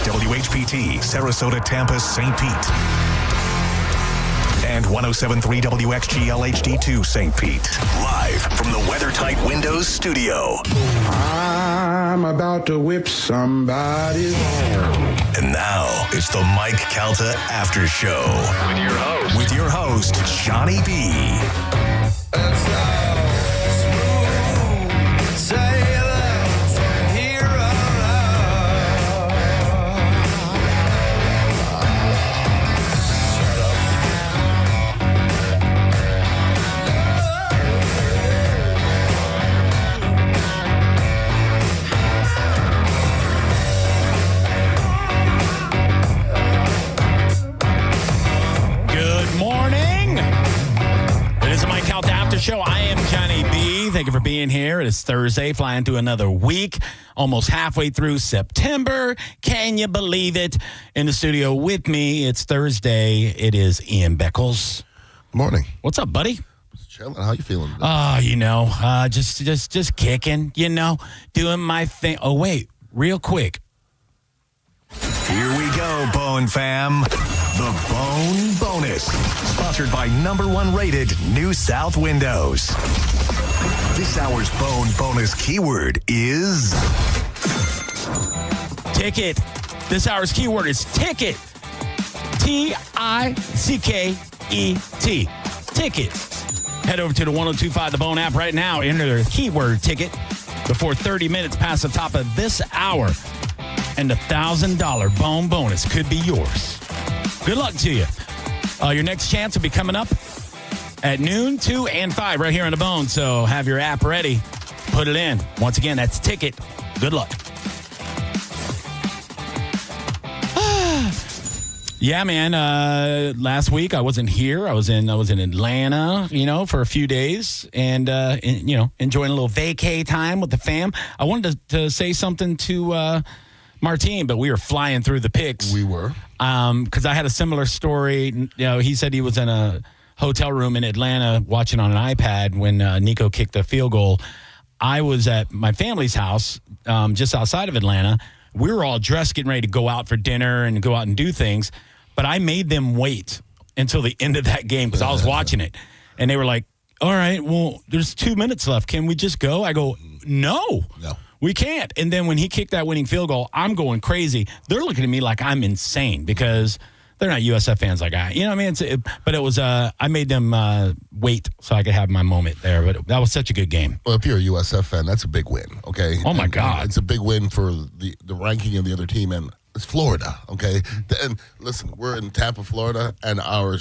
WHPT, Sarasota, Tampa, St. Pete. And 107.3 WXGL HD2 St. Pete. Live from the WeatherTight Windows studio. I'm about to whip somebody's. And now it's the Mike Calta Aftershow. With your host, Johnny B. Show. I am Johnny B. Thank you for being here. It is Thursday, flying through another week, almost halfway through September. Can you believe it? In the studio with me, it's Thursday. It is Ian Beckles. Good morning. What's up, buddy? Just chilling. How you feeling today? Just kicking, doing my thing. Oh, wait, real quick. Here we go, Bone Fam. The Bone Bonus. Sponsored by #1 rated New South Windows. This hour's Bone Bonus keyword is... ticket. This hour's keyword is ticket. T-I-C-K-E-T. Ticket. Head over to the 102.5 The Bone app right now. Enter the keyword ticket before 30 minutes past the top of this hour. And the $1,000 Bone Bonus could be yours. Good luck to you. Your next chance will be coming up at noon, 2, and 5 right here on The Bone. So have your app ready. Put it in. Once again, that's ticket. Good luck. Yeah, man. Last week I wasn't here. I was in Atlanta, for a few days, and enjoying a little vacay time with the fam. I wanted to say something to Martine, but we were flying through the picks. We were. Because I had a similar story. He said he was in a hotel room in Atlanta watching on an iPad when Nico kicked the field goal. I was at my family's house just outside of Atlanta. We were all dressed, getting ready to go out for dinner and go out and do things. But I made them wait until the end of that game because I was watching it. And they were like, all right, well, there's 2 minutes left. Can we just go? I go, no. We can't. And then when he kicked that winning field goal, I'm going crazy. They're looking at me like I'm insane because they're not USF fans like I. You know what I mean? But it was I made them wait so I could have my moment there. But that was such a good game. Well, if you're a USF fan, that's a big win, okay? Oh, my God. It's a big win for the ranking of the other team, and it's Florida, okay? And listen, we're in Tampa, Florida, and our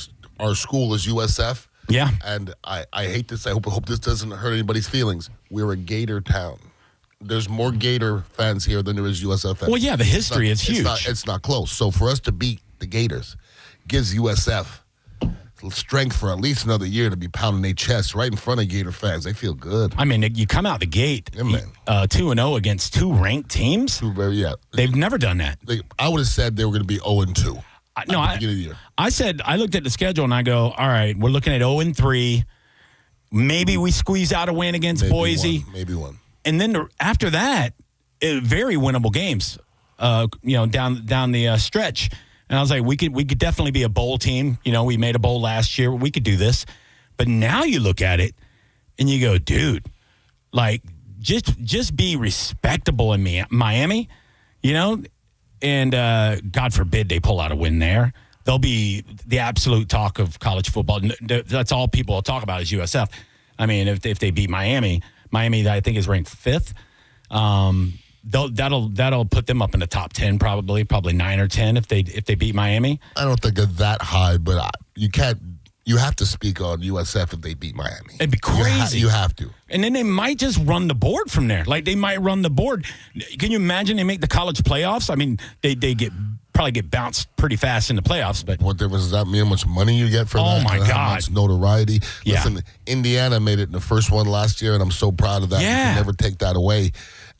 school is USF. Yeah. And I hate this. I hope this doesn't hurt anybody's feelings. We're a Gator town. There's more Gator fans here than there is USF fans. Well, yeah, the history is huge. It's not close. So for us to beat the Gators gives USF strength for at least another year to be pounding their chests right in front of Gator fans. They feel good. I mean, you come out the gate 2-0 against 2 ranked teams. They've never done that. I would have said they were going to be 0-2. I said I looked at the schedule and I go, all right, we're looking at 0-3. Maybe we squeeze out a win against Boise. Maybe one. And then after that, very winnable games, down the stretch. And I was like, we could definitely be a bowl team. We made a bowl last year. We could do this. But now you look at it and you go, dude, like just be respectable in Miami, and God forbid they pull out a win there. They'll be the absolute talk of college football. That's all people will talk about is USF. I mean, if they beat Miami, I think, is ranked 5th. That'll put them up in the top 10, probably 9 or 10 if they beat Miami. I don't think they're that high, but you can't. You have to speak on USF if they beat Miami. It'd be crazy. You have to. And then they might just run the board from there. Like, they might run the board. Can you imagine they make the college playoffs? I mean, they probably get bounced pretty fast in the playoffs. But what difference does that mean? How much money you get for that? Oh, my God. How much notoriety? Yeah. Listen, Indiana made it in the first one last year, and I'm so proud of that. Yeah. You can never take that away.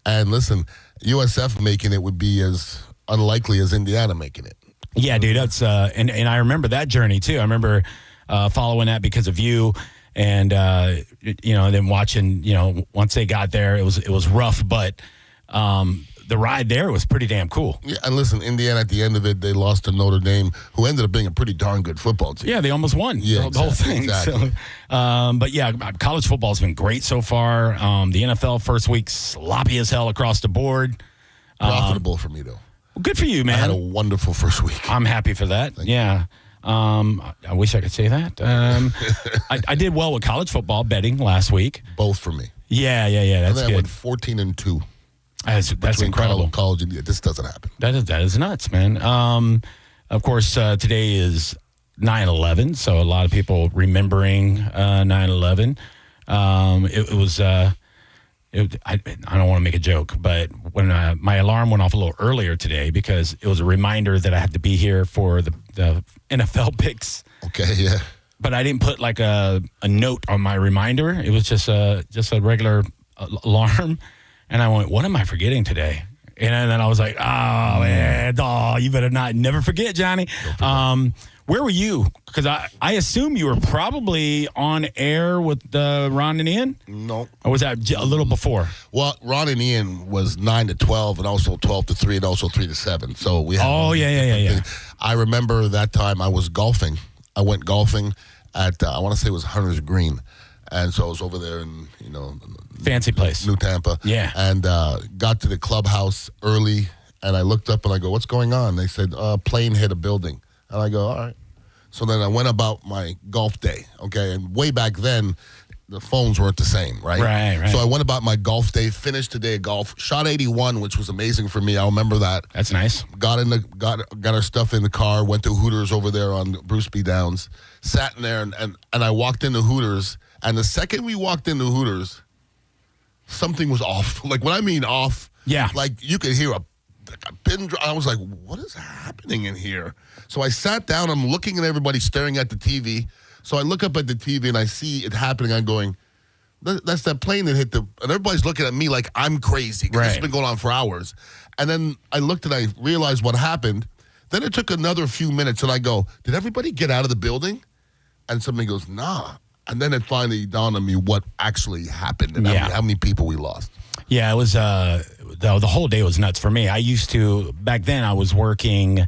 And listen, USF making it would be as unlikely as Indiana making it. Yeah, dude. That's and I remember that journey, too. I remember following that because of you. And, then watching, once they got there, it was rough, but the ride there was pretty damn cool. Yeah, and listen, Indiana, at the end of it, they lost to Notre Dame, who ended up being a pretty darn good football team. Yeah, they almost won the whole thing. Exactly. So, but yeah, college football has been great so far. The NFL first week, sloppy as hell across the board. Profitable for me, though. Well, good for you, man. I had a wonderful first week. I'm happy for that. Yeah. I wish I could say that. I did well with college football betting last week. Both for me. Yeah. That's I good. went 14-2. That's incredible. College and this doesn't happen. That is nuts, man. Of course, today is 9/11, so a lot of people remembering 9/11. It was. I don't want to make a joke, but when my alarm went off a little earlier today because it was a reminder that I had to be here for the NFL picks. Okay, yeah. But I didn't put like a note on my reminder. It was just a regular alarm. And I went, what am I forgetting today? And then I was like, oh, man, you better never forget, Johnny. Where were you? Because I assume you were probably on air with Ron and Ian? No. Or was that a little before? Well, Ron and Ian was 9 to 12 and also 12 to 3 and also 3 to 7. So we had yeah. I remember that time I was golfing. I went golfing at, I want to say it was Hunter's Green. And so I was over there in, fancy place. New Tampa. Yeah. And got to the clubhouse early, and I looked up and I go, what's going on? They said, plane hit a building. And I go, all right. So then I went about my golf day, okay? And way back then, the phones weren't the same, right? Right. So I went about my golf day, finished the day of golf, shot 81, which was amazing for me. I remember that. That's nice. Got our stuff in the car, went to Hooters over there on Bruce B. Downs, sat in there, and I walked into Hooters. And the second we walked into Hooters, something was off. Like, when I mean off, yeah, like you could hear a pin drop. I was like, what is happening in here? So I sat down. I'm looking at everybody staring at the TV. So I look up at the TV and I see it happening. I'm going, that's that plane that hit and everybody's looking at me like I'm crazy. Right. It's been going on for hours. And then I looked and I realized what happened. Then it took another few minutes and I go, did everybody get out of the building? And somebody goes, nah. And then it finally dawned on me what actually happened and how many people we lost. Yeah, it was the whole day was nuts for me. I used to, back then I was working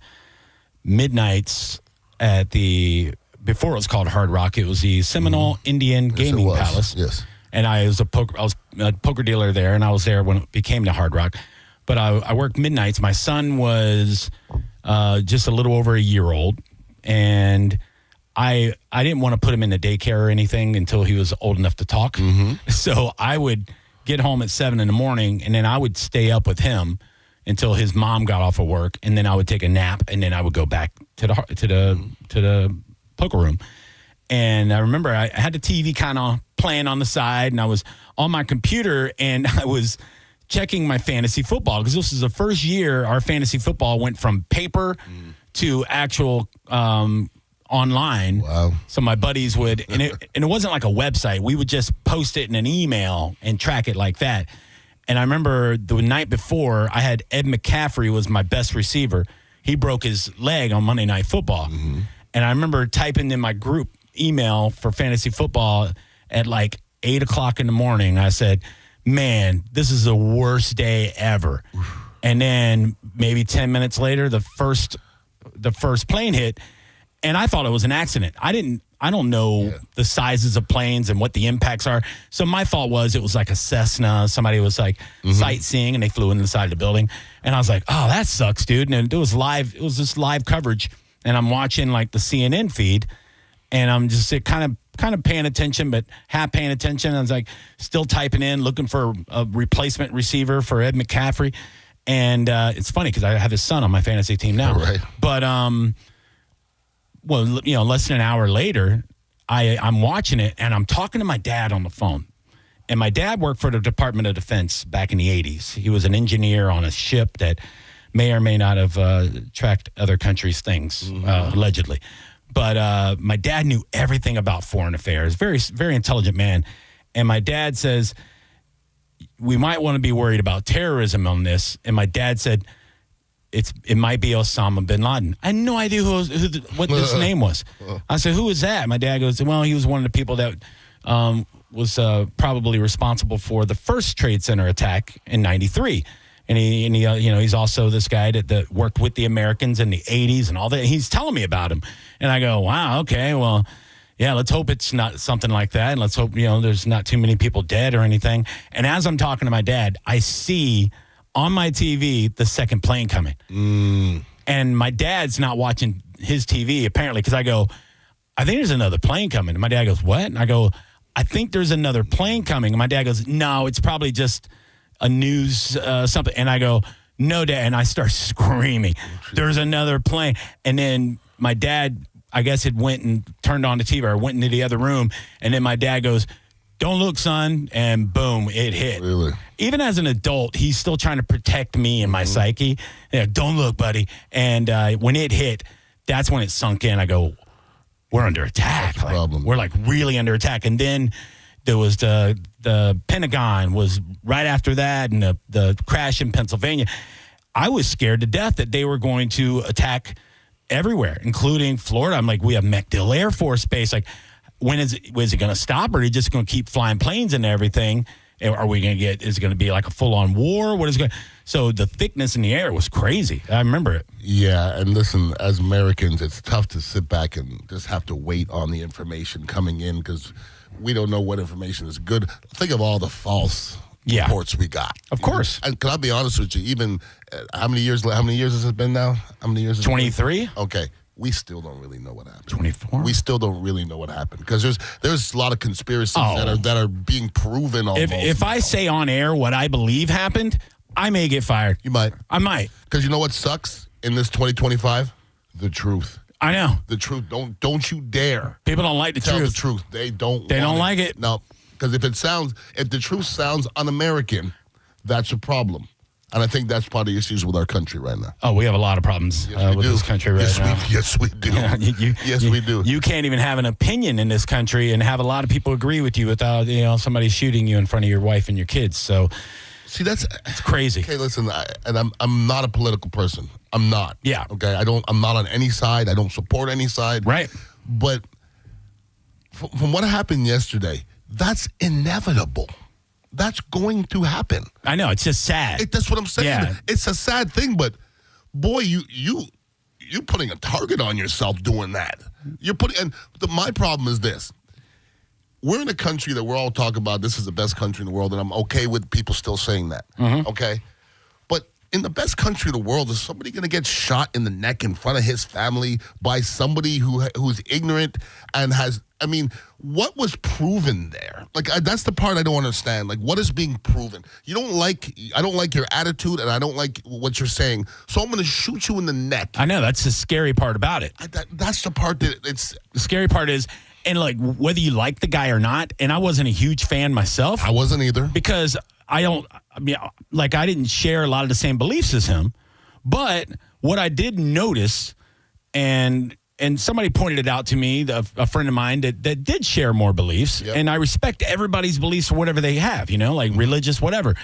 midnights at before it was called Hard Rock, it was the Seminole Indian Gaming Palace. Yes. And I was a poker dealer there, and I was there when it became the Hard Rock. But I worked midnights. My son was just a little over a year old, and I didn't want to put him in the daycare or anything until he was old enough to talk. Mm-hmm. So I would get home at 7 a.m, and then I would stay up with him until his mom got off of work, and then I would take a nap, and then I would go back to the poker room. And I remember I had the TV kind of playing on the side, and I was on my computer, and I was checking my fantasy football because this was the first year our fantasy football went from paper to actual online. Wow. So my buddies would, and it wasn't like a website. We would just post it in an email and track it like that. And I remember the night before, I had Ed McCaffrey was my best receiver. He broke his leg on Monday Night Football. Mm-hmm. And I remember typing in my group email for fantasy football at like 8 o'clock in the morning. I said, man, this is the worst day ever. And then maybe 10 minutes later, the first plane hit. And I thought it was an accident. I don't know the sizes of planes and what the impacts are. So my thought was it was like a Cessna. Somebody was like sightseeing and they flew into the side of the building. And I was like, oh, that sucks, dude. And it was live. It was just live coverage. And I'm watching like the CNN feed and I'm just kind of paying attention, but half paying attention. I was like still typing in, looking for a replacement receiver for Ed McCaffrey. And it's funny because I have his son on my fantasy team now. Right. But, well, less than an hour later, I'm watching it, and I'm talking to my dad on the phone. And my dad worked for the Department of Defense back in the 80s. He was an engineer on a ship that may or may not have tracked other countries' things, allegedly. But my dad knew everything about foreign affairs, very, very intelligent man. And my dad says, we might want to be worried about terrorism on this. And my dad said, it might be Osama bin Laden. I had no idea what this name was. I said, who is that? My dad goes, well, he was one of the people that was probably responsible for the first Trade Center attack in 93. And he he's also this guy that worked with the Americans in the 80s and all that. He's telling me about him. And I go, wow, okay, well, yeah, let's hope it's not something like that. And let's hope, there's not too many people dead or anything. And as I'm talking to my dad, I see on my TV the second plane coming. And my dad's not watching his TV, apparently, because I go, I think there's another plane coming. And my dad goes, what? And I go, I think there's another plane coming. And my dad goes, no, it's probably just a news something. And I go, no, Dad. And I start screaming, there's another plane. And then my dad, I guess, had went and turned on the TV or went into the other room. And then my dad goes, don't look, son. And boom, it hit. Really? Even as an adult, he's still trying to protect me and my psyche. Yeah, don't look, buddy. And when it hit, that's when it sunk in. I go, we're under attack. That's a problem. We're like really under attack. And then there was the Pentagon was right after that, and the crash in Pennsylvania. I was scared to death that they were going to attack everywhere, including Florida. I'm like, we have MacDill Air Force Base. Like, was it going to stop, or are they just going to keep flying planes and everything? Are we going to is it going to be like a full-on war? What is going? So the thickness in the air was crazy. I remember it. Yeah, and listen, as Americans, it's tough to sit back and just have to wait on the information coming in because we don't know what information is good. Think of all the false reports we got. Of course. And can I be honest with you? Even how many years has it been now? How many years? 23. Okay. We still don't really know what happened. 24. We still don't really know what happened because there's a lot of conspiracies that are being proven. Almost. If I say on air what I believe happened, I may get fired. You might. I might. Because you know what sucks in this 2025? The truth. I know. The truth. Don't you dare. People don't like the tell truth. the truth. They don't. They don't like it. No, because if the truth sounds un-American, that's a problem. And I think that's part of the issues with our country right now. Oh, we have a lot of problems with this country right now. Yes, we do. Yes, we do. You can't even have an opinion in this country and have a lot of people agree with you without somebody shooting you in front of your wife and your kids. So, see, it's crazy. Okay, listen, I'm not a political person. I'm not. Yeah. Okay, I'm not on any side. I don't support any side. Right. But from what happened yesterday, that's inevitable. That's going to happen. I know, it's just sad. That's what I'm saying. Yeah. It's a sad thing, but boy, you're putting a target on yourself doing that. My problem is this. We're in a country that we're all talking about, this is the best country in the world, and I'm okay with people still saying that. Mm-hmm. Okay? But in the best country of the world, is somebody going to get shot in the neck in front of his family by somebody who's ignorant and has... I mean, what was proven there? Like, that's the part I don't understand. Like, what is being proven? I don't like your attitude, and I don't like what you're saying. So I'm going to shoot you in the neck. I know, that's the scary part about it. That's the part that it's... The scary part is, and like, whether you like the guy or not, and I wasn't a huge fan myself. I wasn't either. Because I didn't share a lot of the same beliefs as him. But what I did notice, and somebody pointed it out to me, a friend of mine that did share more beliefs, yep. And I respect everybody's beliefs for whatever they have, like religious, whatever.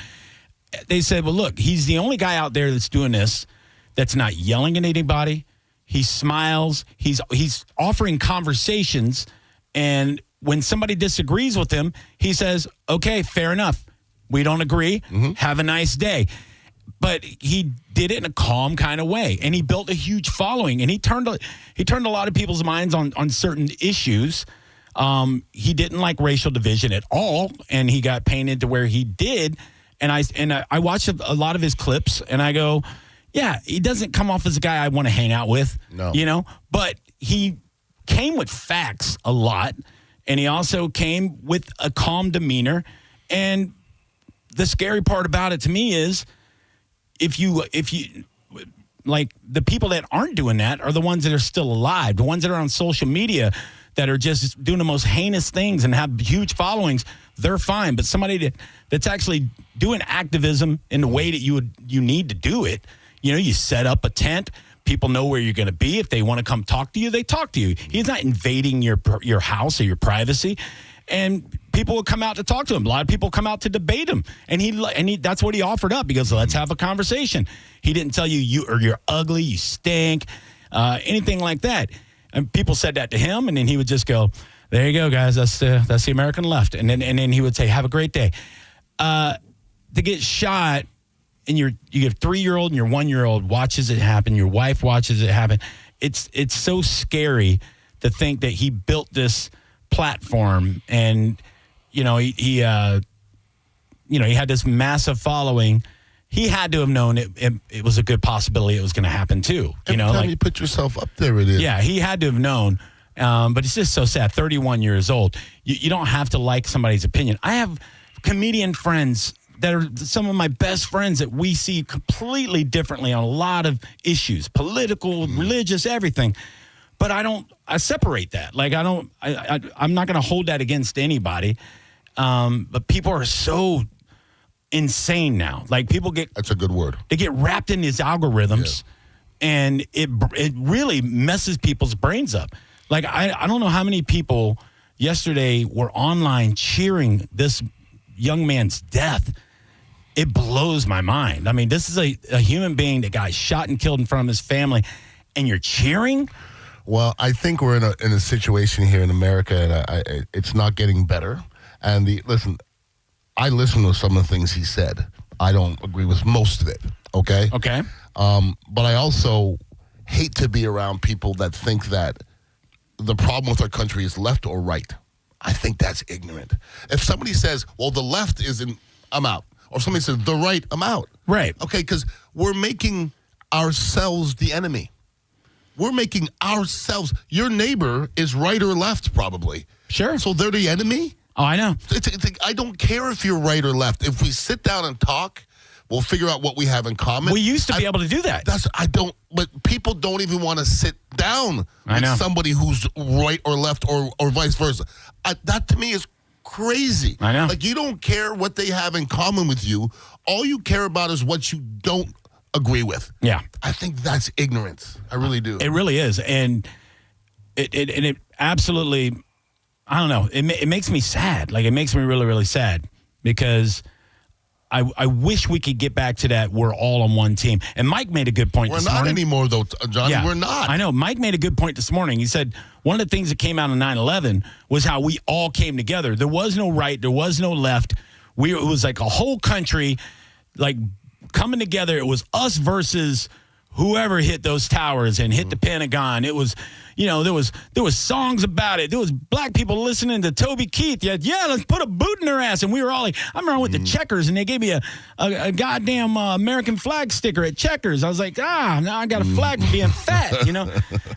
They said, well, look, he's the only guy out there that's doing this, that's not yelling at anybody. He smiles. He's offering conversations, and when somebody disagrees with him, he says, okay, fair enough. We don't agree. Mm-hmm. Have a nice day. But he did it in a calm kind of way, and he built a huge following, and he turned a lot of people's minds on certain issues. He didn't like racial division at all, and he got painted to where he did. And I watched a lot of his clips, and I go, yeah, he doesn't come off as a guy I want to hang out with, no. But he came with facts a lot, and he also came with a calm demeanor. And the scary part about it to me is, if you like, the people that aren't doing that are the ones that are still alive, the ones that are on social media that are just doing the most heinous things and have huge followings. They're fine, but somebody that's actually doing activism in the way that you need to do it. You set up a tent. People know where you're going to be. If they want to come talk to you, they talk to you. He's not invading your house or your privacy. And people will come out to talk to him. A lot of people come out to debate him. And he that's what he offered up. He goes, let's have a conversation. He didn't tell you're ugly, you stink, anything like that. And people said that to him, and then he would just go, there you go, guys. That's the American left. And then he would say, have a great day. To get shot and you have 3-year-old and your 1-year-old watches it happen. Your wife watches it happen. It's so scary to think that he built this platform, and he had this massive following. He had to have known it was a good possibility it was going to happen too. Every time you put yourself up there, it is. Yeah, he had to have known. But it's just so sad. 31 years old. You don't have to like somebody's opinion. I have comedian friends that are some of my best friends that we see completely differently on a lot of issues, political, religious, everything. But I separate that. Like, I'm not going to hold that against anybody. But people are so insane now. Like, that's a good word. They get wrapped in these algorithms, and it really messes people's brains up. Like, I don't know how many people yesterday were online cheering this young man's death. It blows my mind. I mean, this is a human being that got shot and killed in front of his family, and you're cheering? Well, I think we're in a situation here in America, and it's not getting better. And listen, I listened to some of the things he said. I don't agree with most of it, okay? Okay. But I also hate to be around people that think that the problem with our country is left or right. I think that's ignorant. If somebody says, well, the left isn't, I'm out. Or somebody says, the right, I'm out. Right. Okay, because we're making ourselves the enemy. We're making ourselves. Your neighbor is right or left, probably. Sure. So they're the enemy? Oh, I know. I don't care if you're right or left. If we sit down and talk, we'll figure out what we have in common. We used to be able to do that. But people don't even want to sit down with somebody who's right or left or vice versa. That to me is crazy. I know. Like, you don't care what they have in common with you. All you care about is what you don't agree with. Yeah. I think that's ignorance. I really do. It really is. And it absolutely, I don't know, it makes me sad. Like, it makes me really, really sad because I wish we could get back to that we're all on one team. And Mike made a good point this morning. We're not anymore, though, Johnny. Yeah, we're not. I know. Mike made a good point this morning. He said one of the things that came out of 9/11 was how we all came together. There was no right. There was no left. It was like a whole country, like, coming together. It was us versus whoever hit those towers and hit the Pentagon. It was, there was songs about it. There was black people listening to Toby Keith. Yeah, let's put a boot in their ass. And we were all like, I remember I went to Checkers and they gave me a goddamn American flag sticker at Checkers. I was like, now I got a flag for being fat,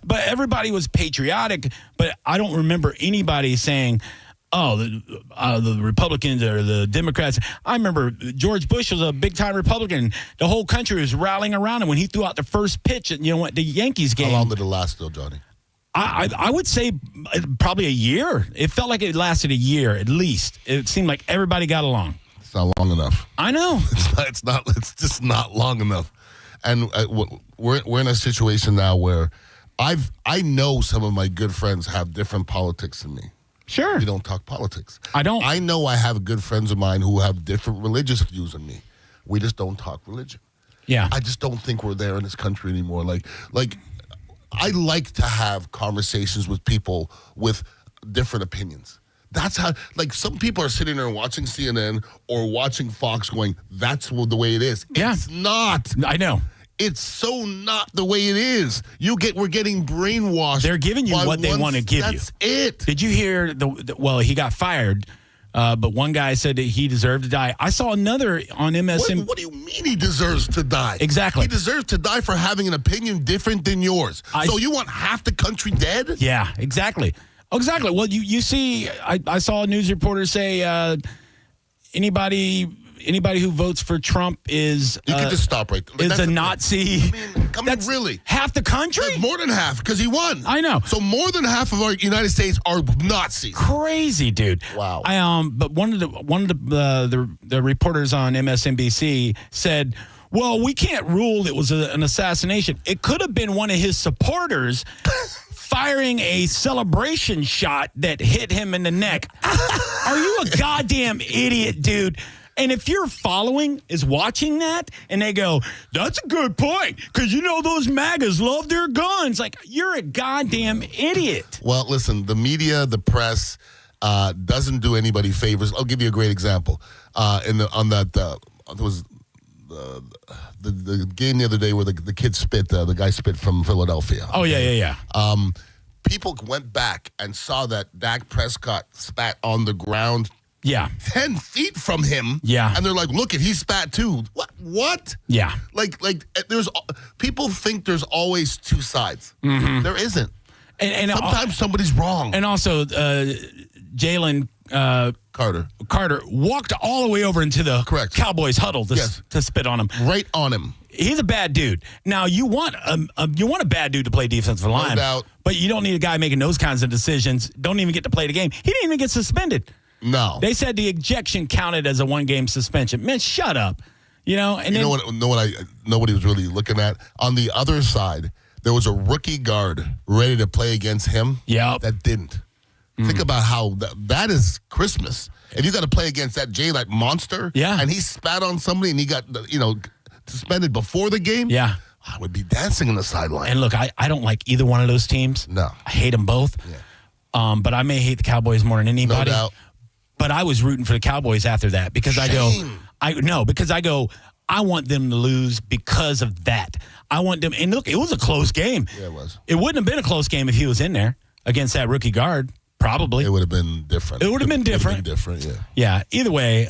But everybody was patriotic. But I don't remember anybody saying, the Republicans or the Democrats. I remember George Bush was a big-time Republican. The whole country was rallying around him when he threw out the first pitch at the Yankees game. How long did it last, still, Johnny? I would say probably a year. It felt like it lasted a year at least. It seemed like everybody got along. It's not long enough. I know. It's just not long enough. And we're in a situation now where I know some of my good friends have different politics than me. Sure. We don't talk politics. I don't. I know I have good friends of mine who have different religious views than me. We just don't talk religion. Yeah. I just don't think we're there in this country anymore. Like I like to have conversations with people with different opinions. That's how, like, some people are sitting there watching CNN or watching Fox going, that's the way it is. Yeah. It's not. I know. It's so not the way it is. We're getting brainwashed. They're giving you what they want to give you. That's it. Did you hear well, he got fired, but one guy said that he deserved to die. I saw another on MSN. What do you mean he deserves to die? Exactly. He deserves to die for having an opinion different than yours. So you want half the country dead? Yeah, exactly. Exactly. Well, you see, I saw a news reporter say anybody who votes for Trump is you can just stop right there. Is a Nazi. I mean, really? Half the country? That's more than half, because he won. I know. So more than half of our United States are Nazis. Crazy, dude. Wow. But one of the reporters on MSNBC said, well, we can't rule it was an assassination. It could have been one of his supporters firing a celebration shot that hit him in the neck. Are you a goddamn idiot, dude? And if your following is watching that and they go, that's a good point, because those MAGAs love their guns. Like, you're a goddamn idiot. Well, listen, the media, the press doesn't do anybody favors. I'll give you a great example. There was the game the other day where the kid spit, the guy spit from Philadelphia. Oh, yeah. People went back and saw that Dak Prescott spat on the ground. Yeah. 10 feet from him. Yeah. And they're like, look, he spat too. What? Yeah. Like there's people think there's always two sides. Mm-hmm. There isn't. And sometimes somebody's wrong. And also, Jalen Carter walked all the way over into the Cowboys huddle to spit on him. Right on him. He's a bad dude. Now you want a bad dude to play defensive line, doubt. But you don't need a guy making those kinds of decisions. Don't even get to play the game. He didn't even get suspended. No. They said the ejection counted as a 1-game suspension. Man, shut up. And know what nobody was really looking at? On the other side, there was a rookie guard ready to play against him. Yeah. That didn't. Think about how that is Christmas. If you got to play against that monster, and he spat on somebody and he got suspended before the game, I would be dancing on the sideline. And look, I don't like either one of those teams. No. I hate them both. Yeah. But I may hate the Cowboys more than anybody. No doubt. But I was rooting for the Cowboys after that because I want them to lose because of that. I want them, and look, it was a close game. Yeah, it was. It wouldn't have been a close game if he was in there against that rookie guard. Probably. It would have been different. It would have been different. Yeah. Yeah. Either way,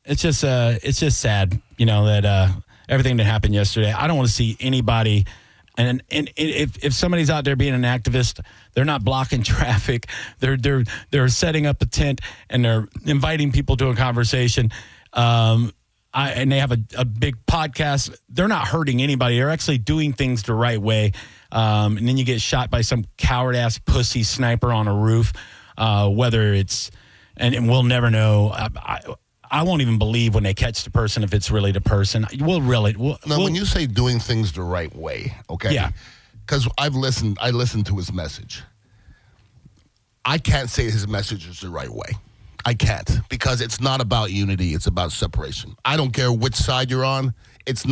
it's just sad, that everything that happened yesterday. I don't want to see anybody. And if somebody's out there being an activist, they're not blocking traffic. They're setting up a tent and they're inviting people to a conversation. And they have a big podcast. They're not hurting anybody. They're actually doing things the right way. And then you get shot by some coward-ass pussy sniper on a roof, whether it's – and we'll never know. I won't even believe when they catch the person if it's really the person. When you say doing things the right way, okay? Yeah. Because I listened to his message. I can't say his message is the right way. I can't, because it's not about unity. It's about separation. I don't care which side you're on. His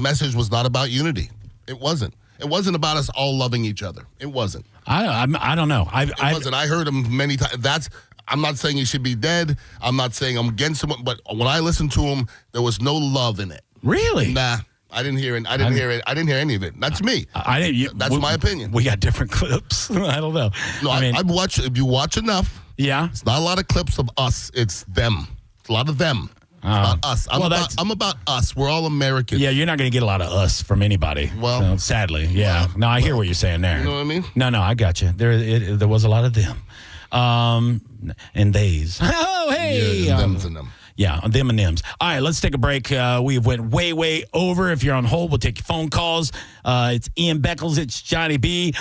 message was not about unity. It wasn't. It wasn't about us all loving each other. It wasn't. I don't know. It wasn't. I heard him many times. I'm not saying he should be dead. I'm not saying I'm against him. But when I listened to him, there was no love in it. Really? Nah. I didn't hear it. I didn't hear any of it. That's me. That's my opinion. We got different clips. I don't know. No, I've watched. If you watch enough, it's not a lot of clips of us. It's them. It's a lot of them. It's not us. I'm about us. We're all Americans. Yeah, you're not going to get a lot of us from anybody. Well, sadly, yeah. No, I hear what you're saying there. You know what I mean? No, I got you. There was a lot of them, and theys. Oh, hey, yeah, and them. Yeah, them and them's. All right, let's take a break. We went way over. If you're on hold, we'll take your phone calls. It's Ian Beckles. It's Johnny B.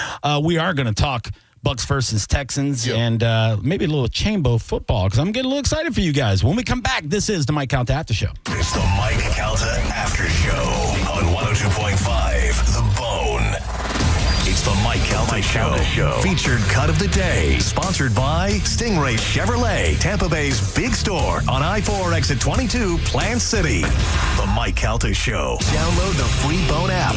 We are going to talk Bucks versus Texans and maybe a little Chambo football because I'm getting a little excited for you guys. When we come back, this is the Mike Calta Aftershow. It's the Mike Calta Aftershow on 102.5 The Bone. It's the Mike Calta Show. Featured cut of the day. Sponsored by Stingray Chevrolet, Tampa Bay's big store on I-4 exit 22, Plant City. The Mike Calta Show. Download the free Bone app.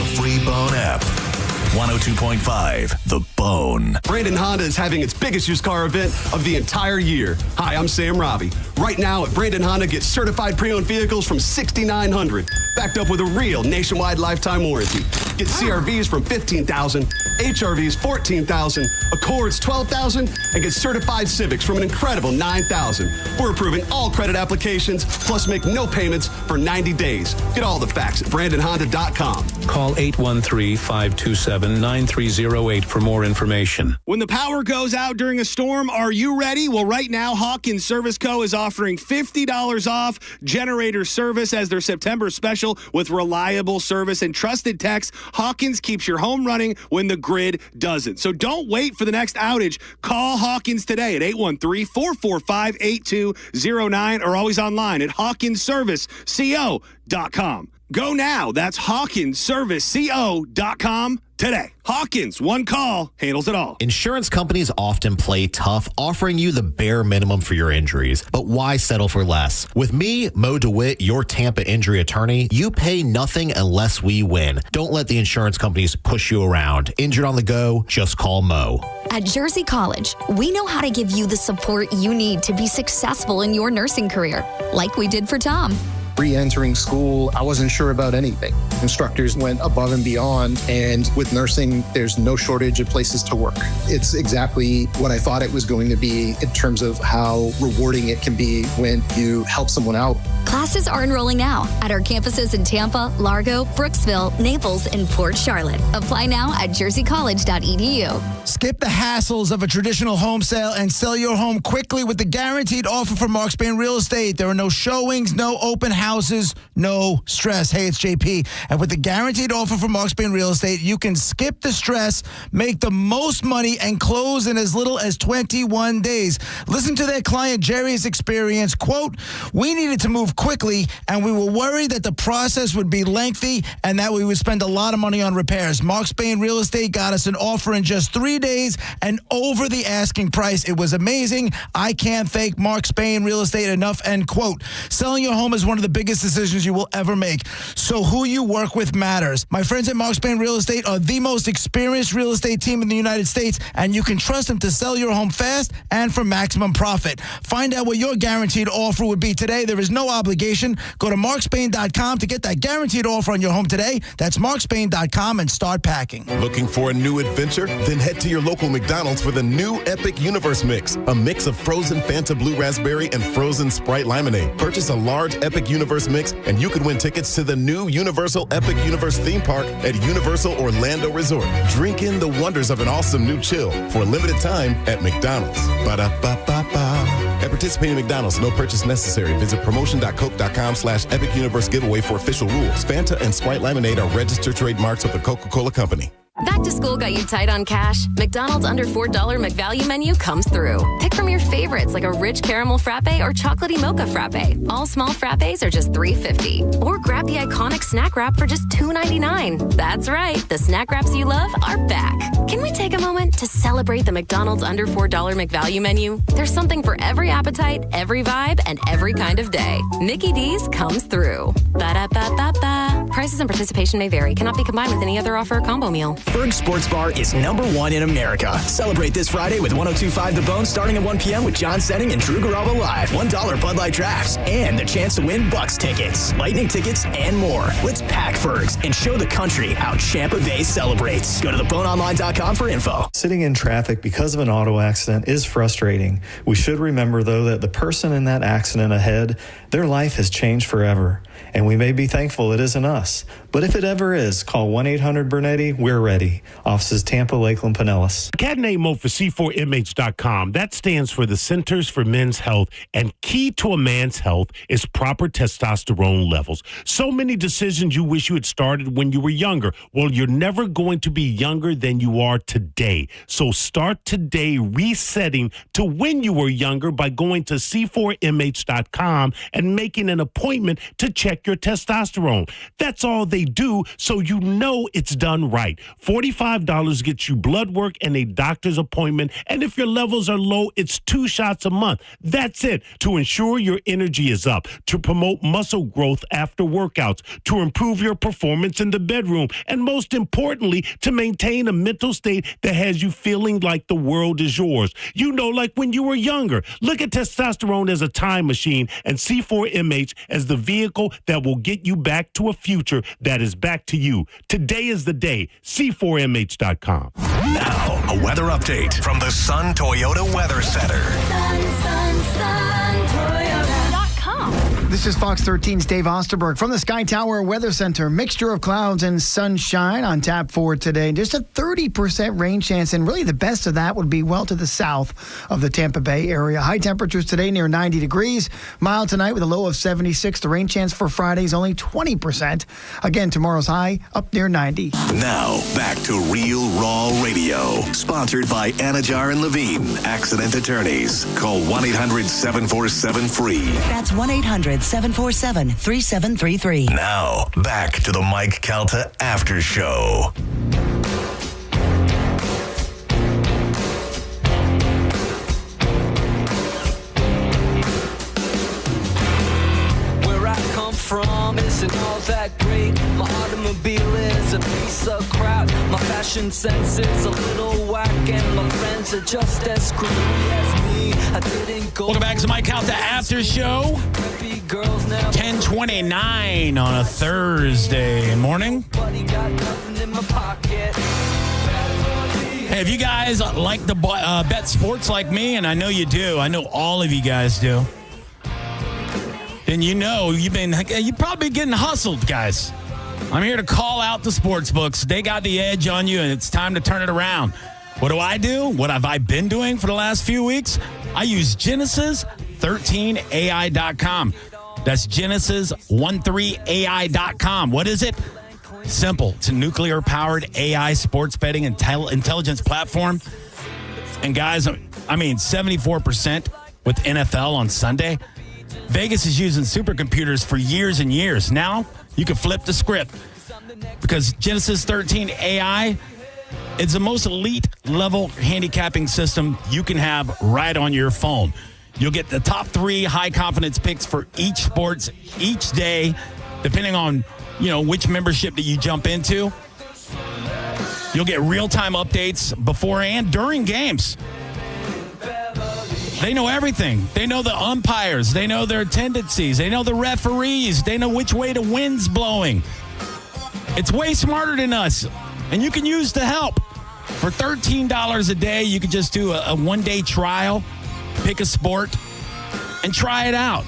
102.5 The Bone. Brandon Honda is having its biggest used car event of the entire year. Hi, I'm Sam Robbie. Right now at Brandon Honda, get certified pre-owned vehicles from $6,900, backed up with a real nationwide lifetime warranty. Get CRVs from $15,000, HRVs $14,000, Accords $12,000, and get certified Civics from an incredible $9,000. We're approving all credit applications, plus make no payments for 90 days. Get all the facts at BrandonHonda.com. Call 813-527-9308 for more information. When the power goes out during a storm, are you ready? Well, right now, Hawkins Service Co. is offering $50 off generator service as their September special with reliable service and trusted techs. Hawkins keeps your home running when the grid doesn't. So don't wait for the next outage. Call Hawkins today at 813-445-8209 or always online at hawkinsserviceco.com. Go now. That's hawkinsserviceco.com today. Hawkins, one call, handles it all. Insurance companies often play tough, offering you the bare minimum for your injuries. But why settle for less? With me, Mo DeWitt, your Tampa injury attorney, you pay nothing unless we win. Don't let the insurance companies push you around. Injured on the go, just call Mo. At Jersey College, we know how to give you the support you need to be successful in your nursing career, like we did for Tom. Re-entering school, I wasn't sure about anything. Instructors went above and beyond, and with nursing, there's no shortage of places to work. It's exactly what I thought it was going to be in terms of how rewarding it can be when you help someone out. Classes are enrolling now at our campuses in Tampa, Largo, Brooksville, Naples, and Port Charlotte. Apply now at jerseycollege.edu. Skip the hassles of a traditional home sale and sell your home quickly with the guaranteed offer from Mark Spain Real Estate. There are no showings, no open houses, no stress. Hey, it's JP. And with the guaranteed offer from Mark Spain Real Estate, you can skip the stress, make the most money, and close in as little as 21 days. Listen to their client Jerry's experience. Quote, "We needed to move quickly, and we were worried that the process would be lengthy and that we would spend a lot of money on repairs. Mark Spain Real Estate got us an offer in just 3 days and over the asking price. It was amazing. I can't thank Mark Spain Real Estate enough," end quote. Selling your home is one of the biggest decisions you will ever make. So who you work with matters. My friends at Mark Spain Real Estate are the most experienced real estate team in the United States, and you can trust them to sell your home fast and for maximum profit. Find out what your guaranteed offer would be today. There is no obligation. Go to markspain.com to get that guaranteed offer on your home today. That's markspain.com and start packing. Looking for a new adventure? Then head to your local McDonald's for the new Epic Universe Mix, a mix of frozen Fanta Blue Raspberry and frozen Sprite Lemonade. Purchase a large Epic Universe Mix and you can win tickets to the new Universal Epic Universe theme park at Universal Orlando Resort. Drink in the wonders of an awesome new chill for a limited time at McDonald's. Ba-da-ba-ba-ba. At participating McDonald's, no purchase necessary. Visit promotion.coke.com/Epic Universe giveaway for official rules. Fanta and Sprite Lemonade are registered trademarks of the Coca-Cola Company. Back to school got you tight on cash? McDonald's under $4 McValue menu comes through. Pick from your favorites like a rich caramel frappe or chocolatey mocha frappe. All small frappes are just $3.50. Or grab the iconic snack wrap for just $2.99. That's right, the snack wraps you love are back. Can we take a moment to celebrate the McDonald's under $4 McValue menu? There's something for every appetite, every vibe, and every kind of day. Mickey D's comes through. Ba-da-ba-ba-ba. Prices and participation may vary. Cannot be combined with any other offer or combo meal. Berg Sports Bar is #1 in America. Celebrate this Friday with 102.5 The Bone starting at 1 p.m. with John Senning and Drew Garabo live. $1 Bud Light drafts and the chance to win Bucks tickets, Lightning tickets, and more. Let's pack Fergs and show the country how Champa Bay celebrates. Go to theboneonline.com for info. Sitting in traffic because of an auto accident is frustrating. We should remember, though, that the person in that accident ahead, their life has changed forever. And we may be thankful it isn't us. But if it ever is, call 1-800-BURNETTI. We're ready. Offices Tampa, Lakeland, Pinellas. Cat name mode for C4MH.com. That stands for the Centers for Men's Health. And key to a man's health is proper testosterone levels. So many decisions you wish you had started when you were younger. Well, you're never going to be younger than you are today. So start today resetting to when you were younger by going to C4MH.com and making an appointment to check your testosterone. That's all they do, so you know it's done right. $45 gets you blood work and a doctor's appointment, and if your levels are low, it's 2 shots a month. That's it. To ensure your energy is up, to promote muscle growth after workouts, to improve your performance in the bedroom, and most importantly, to maintain a mental state that has you feeling like the world is yours. You know, like when you were younger. Look at testosterone as a time machine and C4MH as the vehicle that will get you back to a future that is back to you. Today is the day. C4MH.com. Now, a weather update from the Sun Toyota Weather Center. This is Fox 13's Dave Osterberg from the Sky Tower Weather Center. Mixture of clouds and sunshine on tap for today. Just a 30% rain chance, and really the best of that would be well to the south of the Tampa Bay area. High temperatures today near 90 degrees. Mild tonight with a low of 76. The rain chance for Friday is only 20%. Again, tomorrow's high up near 90. Now, back to Real Raw Radio. Sponsored by Anajar and Levine, Accident Attorneys. Call 1-800-747-FREE. That's 1-800-747-3733. Now, back to the Mike Calta Aftershow. Where I come from isn't all that great. My automobile is a piece of crap. My fashion sense is a little whack, and my friends are just as screwy as me. I didn't go. Welcome back to my Calta Aftershow. 10:29 on a Thursday morning. Hey, if you guys like to bet sports like me, and I know you do, I know all of you guys do, then you know you've probably getting hustled, guys. I'm here to call out the sports books. They got the edge on you, and it's time to turn it around. What do I do? What have I been doing for the last few weeks? I use Genesis13AI.com. That's Genesis13AI.com. What is it? Simple. It's a nuclear-powered AI sports betting intelligence platform. And guys, 74% with NFL on Sunday. Vegas is using supercomputers for years and years. Now, you can flip the script because Genesis 13 AI is the most elite level handicapping system you can have right on your phone. You'll get the top 3 high-confidence picks for each sports each day, depending on which membership that you jump into. You'll get real-time updates before and during games. They know everything. They know the umpires. They know their tendencies. They know the referees. They know which way the wind's blowing. It's way smarter than us, and you can use the help. For $13 a day, you can just do a one-day trial, pick a sport, and try it out.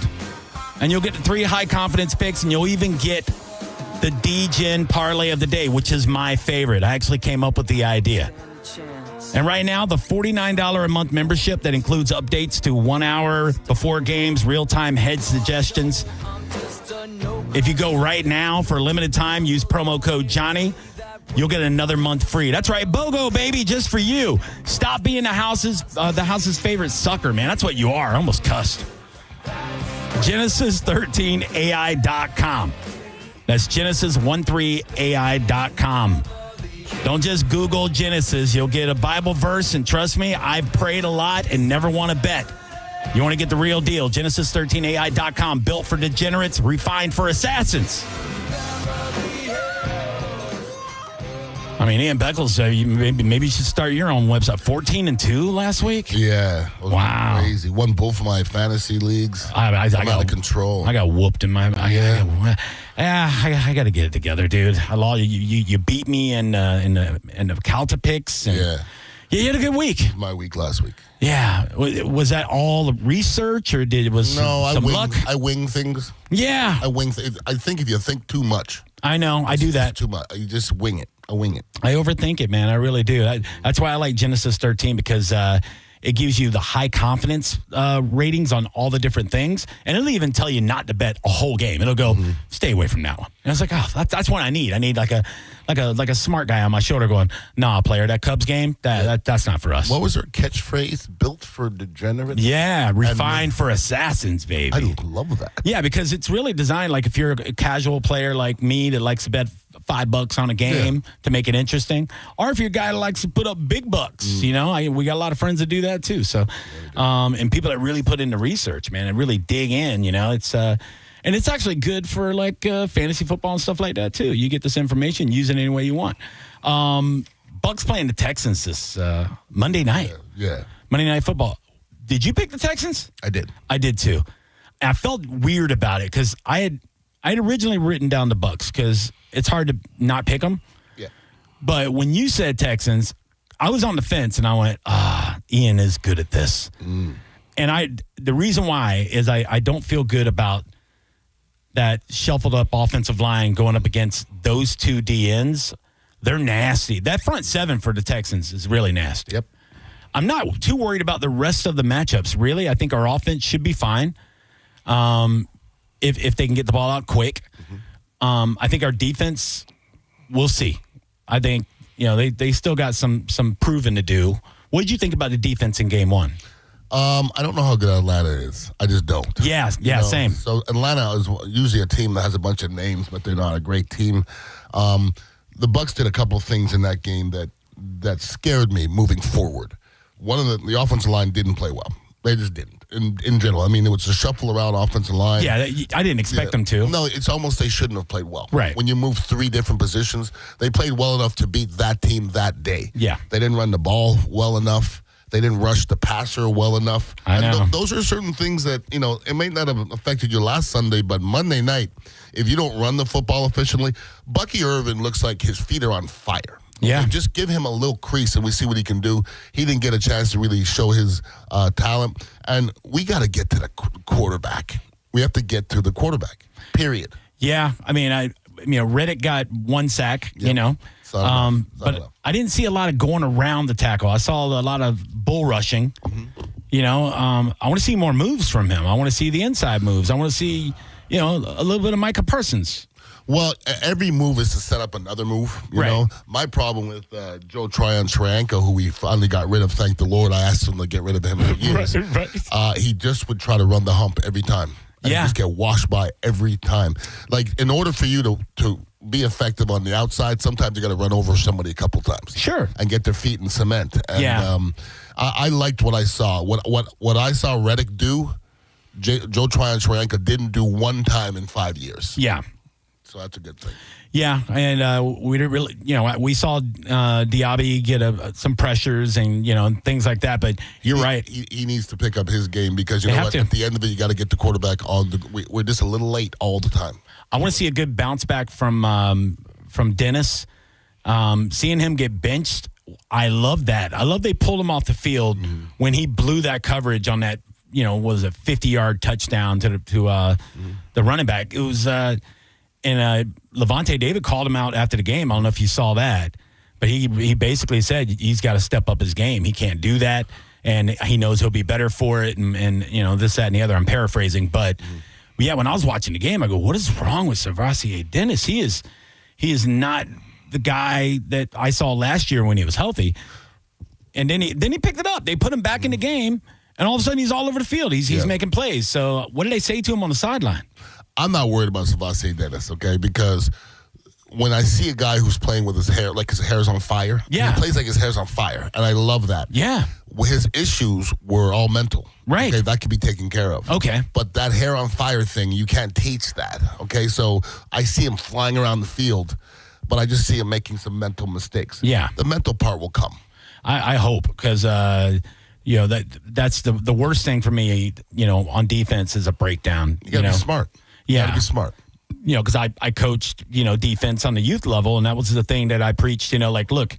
And you'll get the 3 high-confidence picks, and you'll even get the D-Gen parlay of the day, which is my favorite. I actually came up with the idea. And right now, the $49 a month membership that includes updates to 1 hour before games, real-time head suggestions. If you go right now for a limited time, use promo code Johnny, you'll get another month free. That's right, BOGO, baby, just for you. Stop being the house's favorite sucker, man. That's what you are. I almost cussed. Genesis13AI.com. That's Genesis13AI.com. Don't just Google Genesis. You'll get a Bible verse, and trust me, I've prayed a lot and never won a bet. You want to get the real deal. Genesis13AI.com. Built for degenerates, refined for assassins. Ian Beckles, maybe you should start your own website. 14-2 last week? Yeah. Wow. Crazy. Won both of my fantasy leagues. I got out of control. I got whooped in my... I got to get it together, dude. You beat me in the Calta picks. And you had a good week. My week last week. Yeah. Was that all research, or some luck? I wing things. Yeah. I think if you think too much. I know. I do that. Too much. You just wing it. I wing it. I overthink it, man. I really do. That's why I like Genesis 13, because it gives you the high confidence ratings on all the different things, and it'll even tell you not to bet a whole game. It'll go, stay away from that one. And I was like, that's what I need. I need like a smart guy on my shoulder going, nah, player, that Cubs game, that's not for us. What was her catchphrase? Built for degenerates? Yeah, refined for assassins, baby. I love that. Yeah, because it's really designed like if you're a casual player like me that likes to bet $5 on a game to make it interesting, or if you're a guy that likes to put up big bucks, we got a lot of friends that do that too. So, and people that really put into research, man, and really dig in, it's and it's actually good for like fantasy football and stuff like that too. You get this information, use it any way you want. Bucks playing the Texans this Monday night. Yeah. Monday Night Football. Did you pick the Texans? I did. I did too. And I felt weird about it because I had originally written down the Bucks because it's hard to not pick them. Yeah. But when you said Texans, I was on the fence and I went, Ian is good at this. And the reason why is I don't feel good about that shuffled up offensive line going up against those two DNs. They're nasty. That front seven for the Texans is really nasty. Yep. I'm not too worried about the rest of the matchups, really. I think our offense should be fine if they can get the ball out quick. I think our defense, we'll see. I think, they still got some proving to do. What did you think about the defense in game one? I don't know how good Atlanta is. I just don't. Yeah, same. So Atlanta is usually a team that has a bunch of names, but they're not a great team. The Bucs did a couple of things in that game that scared me moving forward. One of the offensive line didn't play well. They just didn't. in general. I mean, it was a shuffle around offensive line. Yeah, I didn't expect them to. No, it's almost they shouldn't have played well. Right. When you move 3 different positions, they played well enough to beat that team that day. Yeah. They didn't run the ball well enough. They didn't rush the passer well enough. I know. Those are certain things that, it may not have affected you last Sunday, but Monday night, if you don't run the football efficiently, Bucky Irvin looks like his feet are on fire. Yeah. Okay, just give him a little crease and we see what he can do. He didn't get a chance to really show his talent. And we got to get to the quarterback. We have to get to the quarterback, period. Yeah. I mean, Reddick got 1 sack, but I didn't see a lot of going around the tackle. I saw a lot of bull rushing. Mm-hmm. I want to see more moves from him. I want to see the inside moves. I want to see, a little bit of Micah Parsons. Well, every move is to set up another move, you know. My problem with Joe Tryon-Shranko, who we finally got rid of, thank the Lord. I asked him to get rid of him for years. Right. He just would try to run the hump every time. And just get washed by every time. Like, in order for you to be effective on the outside, sometimes you got to run over somebody a couple times. Sure. And get their feet in cement. And, I liked what I saw. What I saw Reddick do, Joe Tryon-Shranko didn't do one time in 5 years. Yeah. So that's a good thing. Yeah, and we didn't really, we saw Diaby get some pressures and, things like that, but you're right. He needs to pick up his game because, at the end of it, you got to get the quarterback on. We're just a little late all the time. I want to see a good bounce back from Dennis. Seeing him get benched, I love that. I love they pulled him off the field when he blew that coverage on that, was a 50-yard touchdown to the running back. It was and Levante David called him out after the game. I don't know if you saw that, but he basically said he's got to step up his game. He can't do that, and he knows he'll be better for it, and this, that, and the other. I'm paraphrasing, but yeah, when I was watching the game, I go, what is wrong with Savasier Dennis? He is not the guy that I saw last year when he was healthy. And then he picked it up. They put him back in the game, and all of a sudden he's all over the field. He's making plays. So what did they say to him on the sideline? I'm not worried about Savasier Dennis, okay? Because when I see a guy who's playing with his hair, like his hair's on fire, he plays like his hair's on fire, and I love that. Yeah. His issues were all mental. Right. Okay, that could be taken care of. Okay. But that hair on fire thing, you can't teach that, okay? So I see him flying around the field, but I just see him making some mental mistakes. Yeah. The mental part will come. I hope, because that's the worst thing for me, on defense is a breakdown. You got to be smart. Yeah. You got to be smart. Because I coached, defense on the youth level, and that was the thing that I preached, look,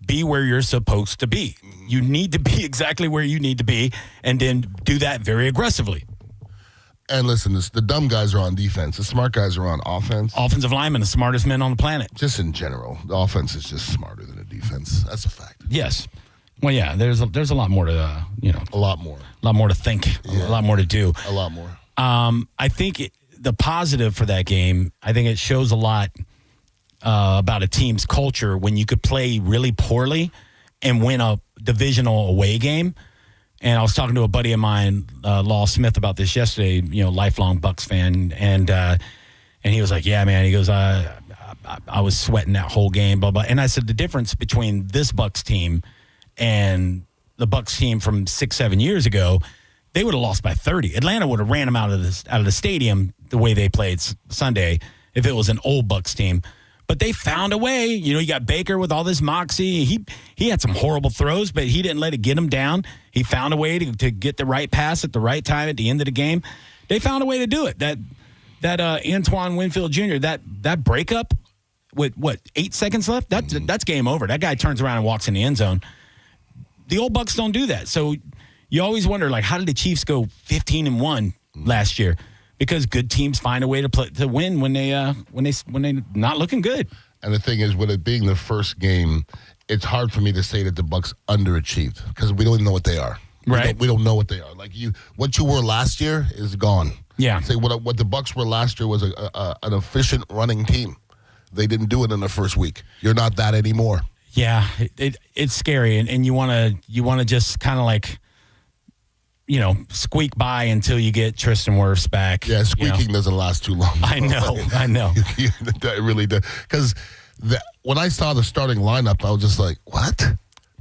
be where you're supposed to be. You need to be exactly where you need to be, and then do that very aggressively. And listen, the dumb guys are on defense. The smart guys are on offense. Offensive linemen, the smartest men on the planet. Just in general, the offense is just smarter than the defense. That's a fact. Yes. Well, yeah, there's a lot more to, A lot more. A lot more to think, a lot more to do. A lot more. I think the positive for that game, I think it shows a lot about a team's culture when you could play really poorly and win a divisional away game. And I was talking to a buddy of mine, Law Smith, about this yesterday, lifelong Bucs fan. And he was like, yeah, man. He goes, I was sweating that whole game, blah, blah. And I said, the difference between this Bucs team and the Bucs team from 6-7 years ago, they would have lost by 30. Atlanta would have ran them out of the stadium the way they played Sunday if it was an old Bucs team. But they found a way. You got Baker with all this moxie. He had some horrible throws, but he didn't let it get him down. He found a way to get the right pass at the right time at the end of the game. They found a way to do it. That Antoine Winfield Jr., that breakup with, 8 seconds left? That's game over. That guy turns around and walks in the end zone. The old Bucs don't do that. So you always wonder, how did the Chiefs go 15-1 last year? Because good teams find a way to win when they're not looking good. And the thing is, with it being the first game, it's hard for me to say that the Bucs underachieved because we don't even know what they are. Right. We don't know what they are. What you were last year is gone. Yeah. Say what the Bucs were last year was an efficient running team. They didn't do it in the first week. You're not that anymore. Yeah, it's scary, and you want to just kind of squeak by until you get Tristan Wirfs back. Yeah, squeaking doesn't last too long. I know. It really does. Because when I saw the starting lineup, I was just like, what?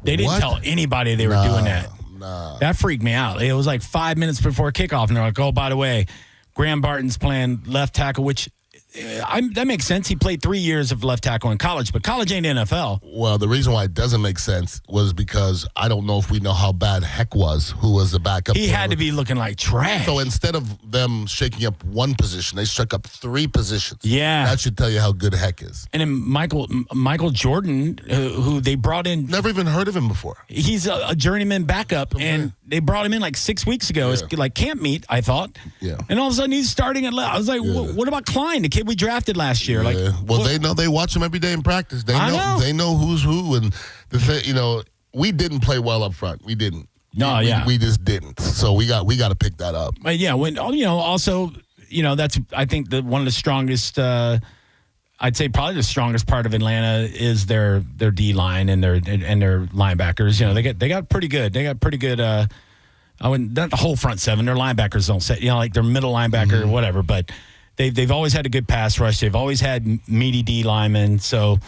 They didn't tell anybody they were doing that. That freaked me out. It was like 5 minutes before kickoff, and they're like, oh, by the way, Graham Barton's playing left tackle, which that makes sense. He played 3 years of left tackle in college, but college ain't NFL. Well, the reason why it doesn't make sense was because I don't know if we know how bad Heck was, who was the backup. He had to be looking like trash. So instead of them shaking up one position, they shook up 3 positions. Yeah. That should tell you how good Heck is. And then Michael Jordan, who they brought in. Never even heard of him before. He's a journeyman backup, and they brought him in like 6 weeks ago. It's like camp meet, I thought. Yeah. And all of a sudden, he's starting at left. I was like, what about Klein, the kid we drafted last year? Like, well, they know. They watch him every day in practice. They know. They know who's who, and the thing, we didn't play well up front. We didn't. No, we just didn't. So we got to pick that up. But yeah, also, that's I think one of the strongest. I'd say probably the strongest part of Atlanta is their D line and their linebackers. They got pretty good. They got pretty good. Not the whole front seven. Their linebackers don't say like their middle linebacker or whatever, but. They've always had a good pass rush. They've always had meaty D linemen. So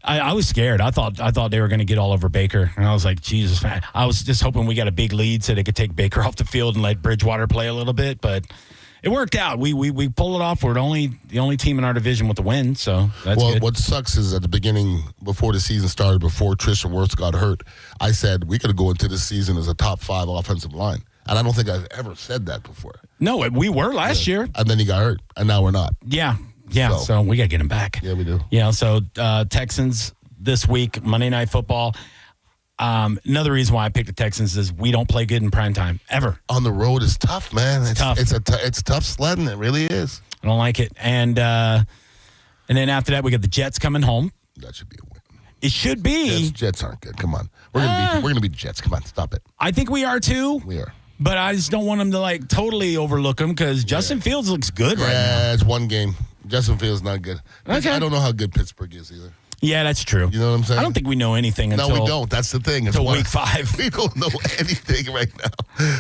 I was scared. I thought they were going to get all over Baker, and I was like, Jesus, man. I was just hoping we got a big lead so they could take Baker off the field and let Bridgewater play a little bit. But it worked out. We pulled it off. We're the only team in our division with the win. So that's good. What sucks is at the beginning, before the season started, before Tristan Wirfs got hurt, I said we could go into this season as a top 5 offensive line. And I don't think I've ever said that before. No, we were last year. And then he got hurt, and now we're not. Yeah. So we got to get him back. Yeah, we do. So Texans this week, Monday Night Football. Another reason why I picked the Texans is we don't play good in primetime, ever. On the road is tough, man. It's tough. It's tough sledding. It really is. I don't like it. And then after that, we got the Jets coming home. That should be a win. It should be. Jets aren't good. Come on. We're gonna beat the Jets. Come on, stop it. I think we are too. We are. But I just don't want them to totally overlook him because Justin Fields looks good right now. Yeah, it's one game. Justin Fields not good. Okay. I don't know how good Pittsburgh is either. Yeah, that's true. You know what I'm saying? I don't think we know anything until we don't. That's the thing. Until week 5. We don't know anything right now.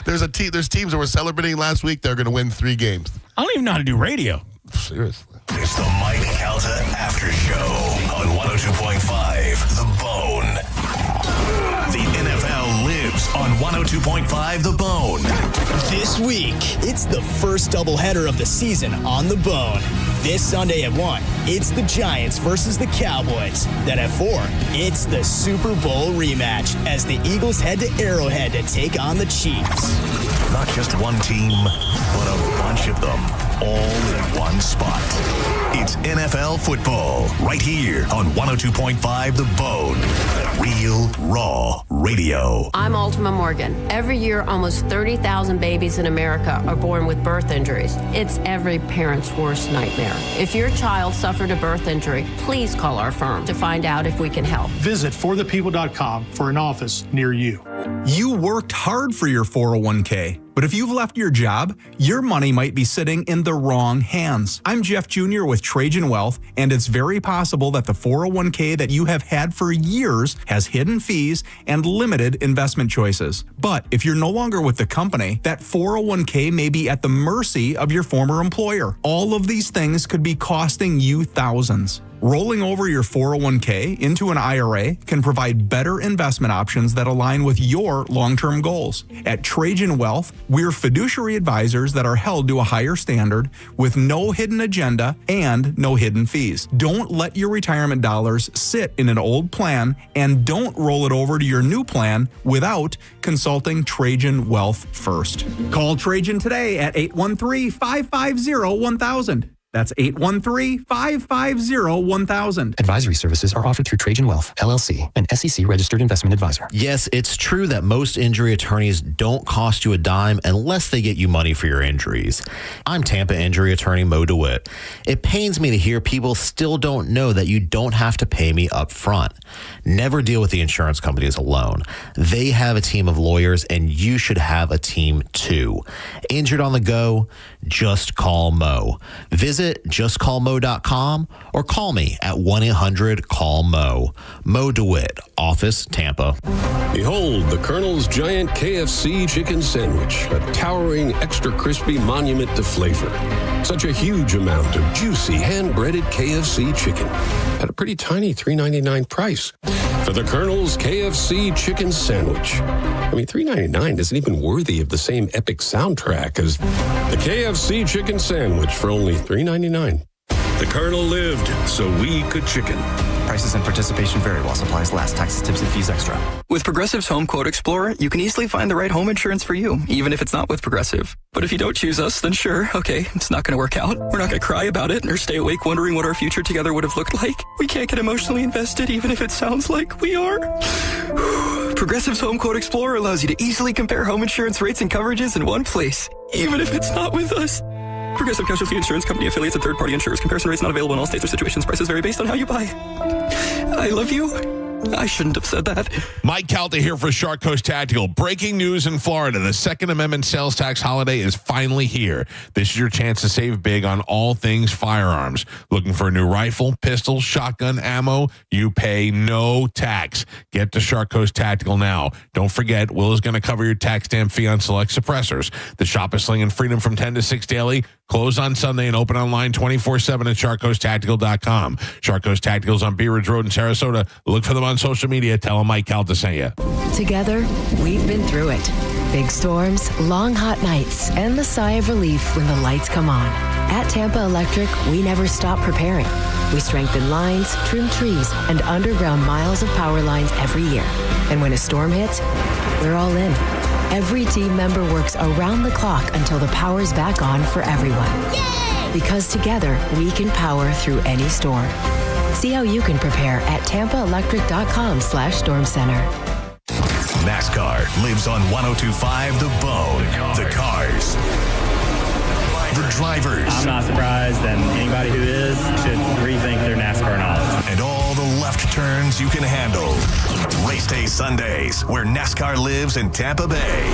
There's teams that were celebrating last week. They're going to win 3 games. I don't even know how to do radio. Seriously. It's the Mike Calta Aftershow on 102.5 The Bone. The NFL lives on 102.5 The Bone. This week, it's the first doubleheader of the season on The Bone. This Sunday at 1, it's the Giants versus the Cowboys. Then at 4, it's the Super Bowl rematch as the Eagles head to Arrowhead to take on the Chiefs. Not just one team, but a bunch of them, all in one spot. It's NFL football right here on 102.5 The Bone. Real Raw Radio. I'm Ultima Morgan. Every year, almost 30,000 babies in America are born with birth injuries. It's every parent's worst nightmare. If your child suffered a birth injury, please call our firm to find out if we can help. Visit forthepeople.com for an office near you. You worked hard for your 401k, but if you've left your job, your money might be sitting in the wrong hands. I'm Jeff Jr. with Trajan Wealth, and it's very possible that the 401k that you have had for years has hidden fees and limited investment choices. But if you're no longer with the company, that 401k may be at the mercy of your former employer. All of these things could be costing you thousands. Rolling over your 401k into an IRA can provide better investment options that align with your long-term goals. At Trajan Wealth, we're fiduciary advisors that are held to a higher standard with no hidden agenda and no hidden fees. Don't let your retirement dollars sit in an old plan and don't roll it over to your new plan without consulting Trajan Wealth first. Call Trajan today at 813-550-1000. That's 813-550-1000. Advisory services are offered through Trajan Wealth, LLC, an SEC-registered investment advisor. Yes, it's true that most injury attorneys don't cost you a dime unless they get you money for your injuries. I'm Tampa injury attorney Mo DeWitt. It pains me to hear people still don't know that you don't have to pay me up front. Never deal with the insurance companies alone. They have a team of lawyers, and you should have a team too. Injured on the go? Just call Mo. Visit Visit justcallmo.com or call me at 1-800-CALL-MO. Mo DeWitt, Office, Tampa. Behold the Colonel's giant KFC chicken sandwich, a towering, extra crispy monument to flavor. Such a huge amount of juicy, hand-breaded KFC chicken at a pretty tiny $3.99 price for the Colonel's KFC chicken sandwich. I mean, $3.99 isn't even worthy of the same epic soundtrack as the KFC chicken sandwich for only $3.99. The Colonel lived so we could chicken. Prices and participation vary while supplies last. Taxes, tips, and fees extra. With Progressive's Home Quote Explorer, you can easily find the right home insurance for you, even if it's not with Progressive. But if you don't choose us, then sure, okay, it's not going to work out. We're not going to cry about it or stay awake wondering what our future together would have looked like. We can't get emotionally invested, even if it sounds like we are. Progressive's Home Quote Explorer allows you to easily compare home insurance rates and coverages in one place, even if it's not with us. Progressive Casualty Insurance Company affiliates and third-party insurers. Comparison rates not available in all states or situations. Prices vary based on how you buy. I love you. I shouldn't have said that. Mike Calta here for Shark Coast Tactical. Breaking news in Florida. The Second Amendment sales tax holiday is finally here. This is your chance to save big on all things firearms. Looking for a new rifle, pistol, shotgun, ammo? You pay no tax. Get to Shark Coast Tactical now. Don't forget, Will is going to cover your tax stamp fee on select suppressors. The shop is slinging freedom from 10 to 6 daily. Closed on Sunday and open online 24/7 at SharkCoastTactical.com. Shark Coast Tactical's on Bee Ridge Road in Sarasota. Look for them on social media. Tell them Mike Calta sent you. Together, we've been through it. Big storms, long hot nights, and the sigh of relief when the lights come on. At Tampa Electric, we never stop preparing. We strengthen lines, trim trees, and underground miles of power lines every year. And when a storm hits, we're all in. Every team member works around the clock until the power's back on for everyone. Yay! Because together, we can power through any storm. See how you can prepare at tampaelectric.com/storm center. NASCAR lives on 102.5 The Bone. The cars. The drivers. I'm not surprised, and anybody who is should rethink their NASCAR knowledge. And all the left turns you can handle. Race Day Sundays, where NASCAR lives in Tampa Bay.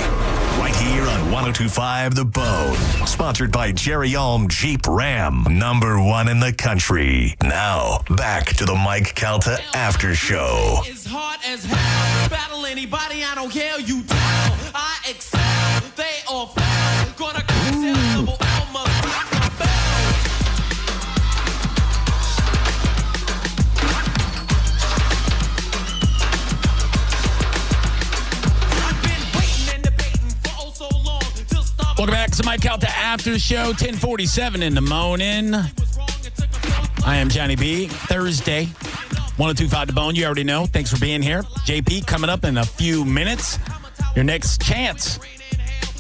Right here on 102.5 The Bone. Sponsored by Jerry Ulm Jeep Ram. #1 in the country. Now, back to the Mike Calta After Show. As hard as hell. Battle anybody, I don't care. You tell. I excel. They all fail. Gonna come level. Welcome back to Mike Calta After Show, 10:47 in the morning. I am Johnny B. Thursday, 102.5 The Bone. You already know. Thanks for being here. JP coming up in a few minutes. Your next chance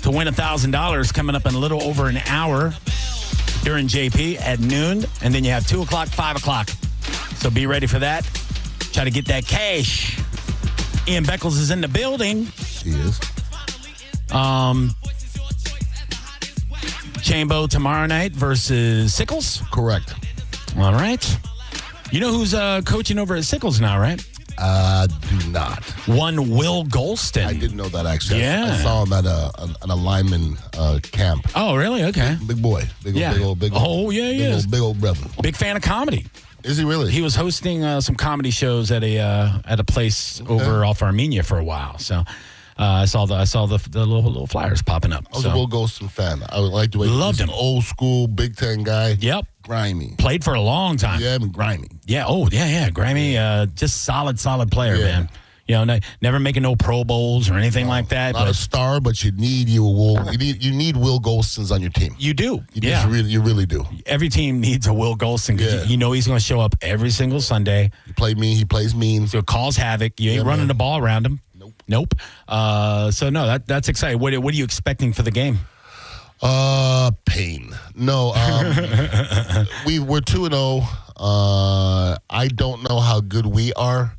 to win $1,000 coming up in a little over an hour during JP at noon. And then you have 2 o'clock, 5 o'clock. So be ready for that. Try to get that cash. Ian Beckles is in the building. He is. Chambo tomorrow night versus Sickles? Correct. All right. You know who's coaching over at Sickles now, right? Do not. One Will Golston. I didn't know that, actually. Yeah. I saw him at an alignment camp. Oh, really? Okay. Big boy. Big old. Oh, yeah. Big old brother. Big fan of comedy. Is he really? He was hosting some comedy shows at a place over off Armenia for a while. So I saw the little flyers popping up. I was a Will Golston fan. I would like the way loved him. Old school Big Ten guy. Yep. Grimy. Played for a long time. Yeah, grimy. Yeah. Oh, yeah. Grimy. Just solid player, man. You know, never making no Pro Bowls or anything like that. Not a star, but you need Will Golstons on your team. You do. You really do. Every team needs a Will Golston because you know he's going to show up every single Sunday. He plays mean. So cause havoc. You ain't running the ball around him. Nope. So no, that's exciting. What are you expecting for the game? Pain. No. We're 2-0. I don't know how good we are.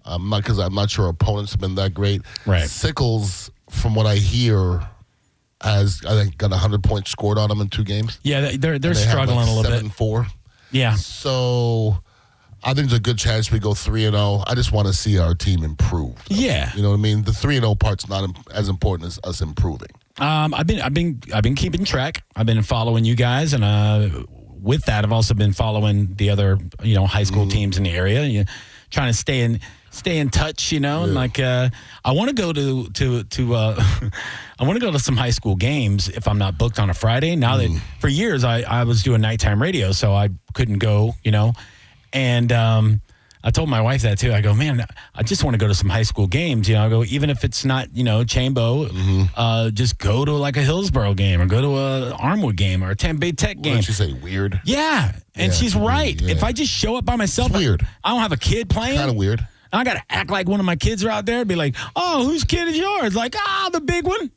I'm not sure our opponents have been that great. Right. Sickles, from what I hear, has I think got 100 points scored on them in 2 games. Yeah, they're struggling a little bit. 7-4. Yeah. So I think there's a good chance we go 3-0. I just want to see our team improve. Yeah. You know what I mean? The 3-0 part's not as important as us improving. I've been keeping track. I've been following you guys, and with that, I've also been following the other, high school teams in the area. Trying to stay in touch, and like I want to go to I want to go to some high school games if I'm not booked on a Friday. Now that for years I was doing nighttime radio, so I couldn't go, and I told my wife that too. I go, man, I just want to go to some high school games. I go, even if it's not, Chambeau, just go to like a Hillsborough game or go to a Armwood game or a Tampa Tech game. What did she say? Weird? Yeah. And she's right. Yeah. If I just show up by myself, it's weird. I don't have a kid playing. Kind of weird. I got to act like one of my kids are out there and be like, oh, whose kid is yours? Like, the big one.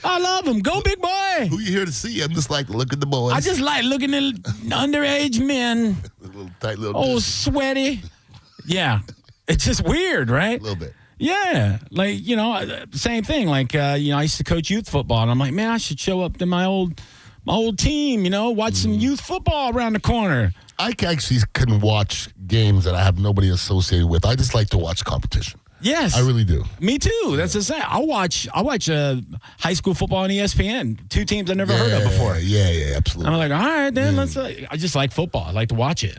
I love him. Go, big boy. Who you here to see? I'm just like, look at the boys. I just like looking at underage men. Little tight little. Oh, sweaty. Yeah. It's just weird, right? A little bit. Yeah. Like, same thing. Like, I used to coach youth football, and I'm like, man, I should show up to my old team, watch some youth football around the corner. I actually can watch games that I have nobody associated with. I just like to watch competition. Yes. I really do. Me too. That's the same. I'll watch high school football on ESPN. Two teams I never heard of before. Yeah, absolutely. I'm like, all right, then let's. I just like football. I like to watch it.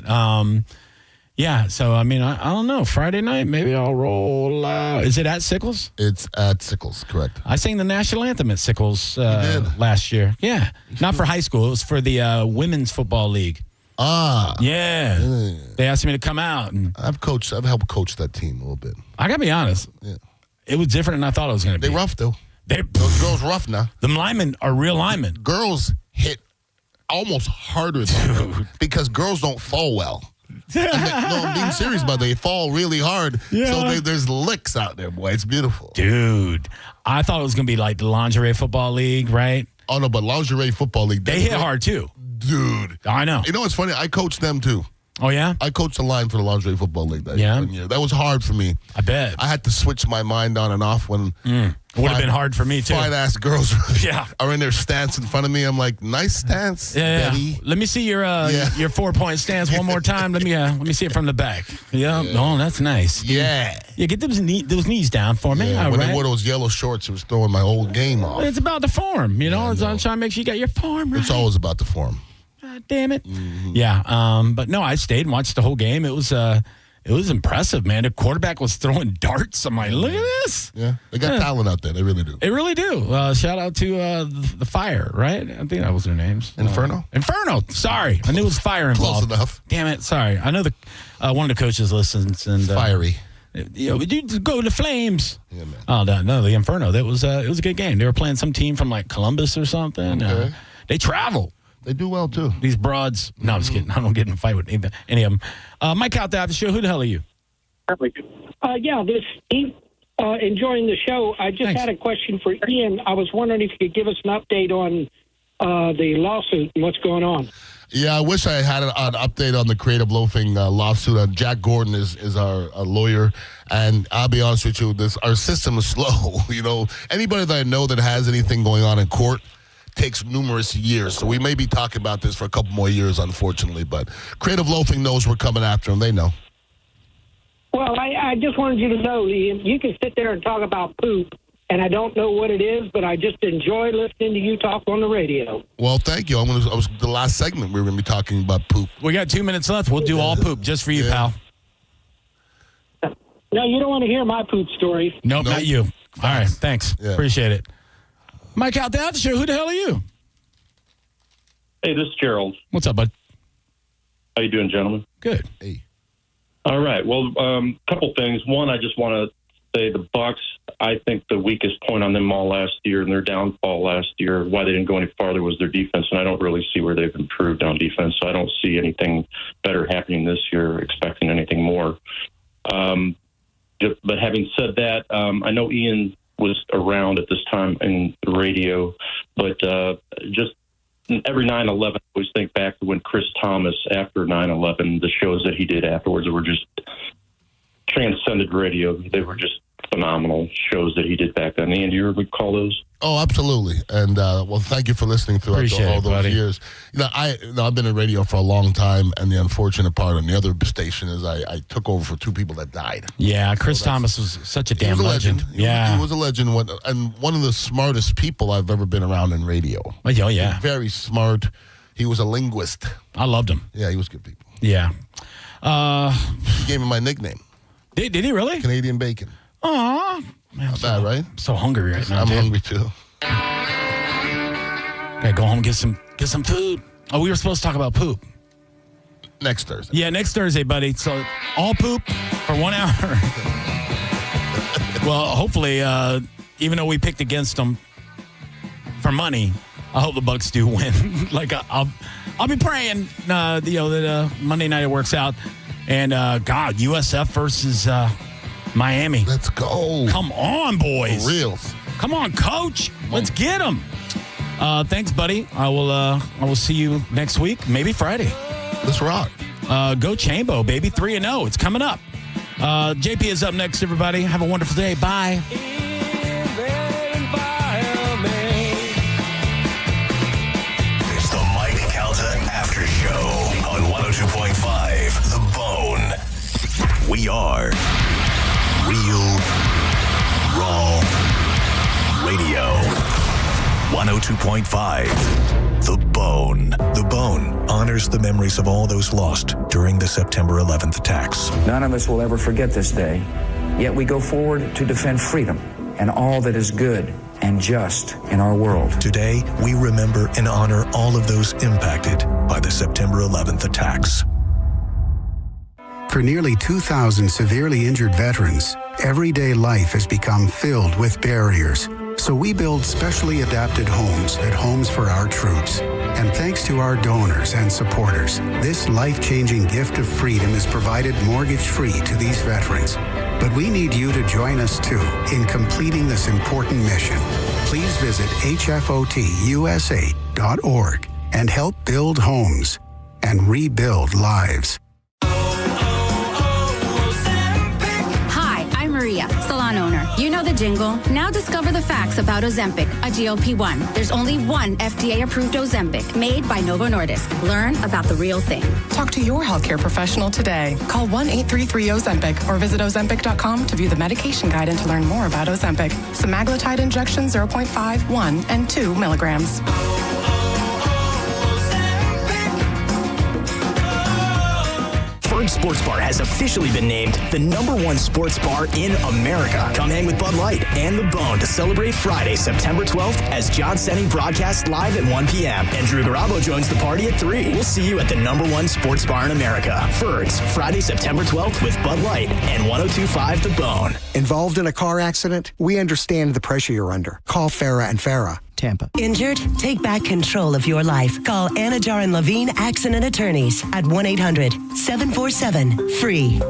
Yeah. So I mean, I don't know. Friday night, maybe I'll roll. Is it at Sickles? It's at Sickles, correct. I sang the national anthem at Sickles last year. Yeah, not for high school. It was for the women's football league. Yeah. They asked me to come out, and I've helped coach that team a little bit. I gotta be honest. Yeah. It was different than I thought it was gonna be. They rough though. Those girls rough now. The linemen are real linemen. Girls hit almost harder than them because girls don't fall well. I'm being serious about it. They fall really hard. Yeah. So there's licks out there, boy. It's beautiful. Dude, I thought it was gonna be like the lingerie football league, right? Oh no, but lingerie football league. They hit hard too. Dude. I know. You know what's funny? I coached them too. Oh, yeah? I coached the line for the lingerie football league that year. That was hard for me. I bet. I had to switch my mind on and off when it would have been hard for me too. Fine-ass girls Yeah. are in their stance in front of me. I'm like, nice stance, Betty. Let me see your 4-point stance one more time. Let me see it from the back. Yeah. Oh, that's nice. Yeah. Yeah, get those knees down for me. Yeah, all when right. they wore those yellow shorts, it was throwing my whole game off. It's about the form, I'm trying to make sure you got your form right. It's always about the form. God damn it. Yeah. But no, I stayed and watched the whole game. It was impressive, man. The quarterback was throwing darts. I'm like, look at this. Yeah. They got talent out there. They really do. They really do. Shout out to the Fire, right? I think that was their names. Inferno? Inferno. Sorry. I knew it was Fire involved. Close enough. Damn it. Sorry. I know one of the coaches listens. And Fiery. You go to Flames. Yeah, man. Oh, no, the Inferno. It was a good game. They were playing some team from like Columbus or something. Okay. They travel. They do well, too. These broads. No, I'm just kidding. I don't get in a fight with any of them. Mike Calta Aftershow. Who the hell are you? This Steve. Enjoying the show. I just had a question for Ian. I was wondering if you could give us an update on the lawsuit and what's going on. Yeah, I wish I had an update on the Creative Loafing lawsuit. Jack Gordon is our lawyer, and I'll be honest with you, our system is slow. Anybody that I know that has anything going on in court takes numerous years. So we may be talking about this for a couple more years, unfortunately. But Creative Loafing knows we're coming after them. They know. Well, I just wanted you to know, Ian, you can sit there and talk about poop, and I don't know what it is, but I just enjoy listening to you talk on the radio. Well, thank you. The last segment we were going to be talking about poop. We got 2 minutes left. We'll do all poop just for you, pal. No, you don't want to hear my poop story. Nope, not you. All right, thanks. Yeah. Appreciate it. Mike out the show. Who the hell are you? Hey, this is Gerald. What's up, bud? How you doing, gentlemen? Good. Hey. All right. Well, couple things. One, I just want to say the Bucs. I think the weakest point on them all last year and their downfall last year, why they didn't go any farther, was their defense, and I don't really see where they've improved on defense. So I don't see anything better happening this year. Expecting anything more. But having said that, I know Ian was around at this time in the radio, but just every 9/11, I always think back to when Chris Thomas, after 9/11, the shows that he did afterwards were just transcended radio. They were just phenomenal shows that he did back then. Ian, do you recall those? Oh, absolutely. And well, thank you for listening throughout all those years. I've been in radio for a long time, and the unfortunate part on the other station is I took over for two people that died. Yeah, Chris Thomas was such a damn legend. He was a legend, and one of the smartest people I've ever been around in radio. Oh, yeah. Very smart. He was a linguist. I loved him. Yeah, he was good people. Yeah. He gave me my nickname. Did he really? Canadian Bacon. Aw. Not bad, right? I'm so hungry right now. I'm dude. hungry too. Gotta go home and get some food. Oh, we were supposed to talk about poop. Next Thursday. Yeah, next Thursday, buddy. So all poop for 1 hour. Well, hopefully, even though we picked against them for money, I hope the Bucs do win. Like I'll be praying, that Monday night it works out. And God, USF versus Miami. Let's go. Come on, boys. For reals. Come on, coach. Let's get them. Thanks, buddy. I will see you next week, maybe Friday. Let's rock. Go Chambo, baby. 3-0. It's coming up. JP is up next, everybody. Have a wonderful day. Bye. It's the Mike Calta Aftershow on 102.5 The Bone. We are Real Raw Radio. 102.5 The Bone. The Bone honors the memories of all those lost during the September 11th attacks. None of us will ever forget this day, yet we go forward to defend freedom and all that is good and just in our world. Today, we remember and honor all of those impacted by the September 11th attacks. For nearly 2,000 severely injured veterans, everyday life has become filled with barriers. So we build specially adapted homes at Homes for Our Troops. And thanks to our donors and supporters, this life-changing gift of freedom is provided mortgage-free to these veterans. But we need you to join us, too, in completing this important mission. Please visit hfotusa.org and help build homes and rebuild lives. Hi, I'm Maria, salon owner. You know the jingle. Now discover the facts about Ozempic, a GLP-1. There's only one FDA-approved Ozempic made by Novo Nordisk. Learn about the real thing. Talk to your healthcare professional today. Call 1-833-OZEMPIC or visit Ozempic.com to view the medication guide and to learn more about Ozempic. Semaglutide injection 0.5, 1, and 2 milligrams. Ferg Sports Bar has officially been named the #1 sports bar in America. Come hang with Bud Light and The Bone to celebrate Friday, September 12th as John Senning broadcasts live at 1 p.m. and Drew Garabo joins the party at 3. We'll see you at the #1 sports bar in America. Ferg's, Friday, September 12th with Bud Light and 102.5 The Bone. Involved in a car accident? We understand the pressure you're under. Call Farah and Farah. Tampa. Injured? Take back control of your life. Call Anajar and Levine Accident Attorneys at 1-800-747-FREE.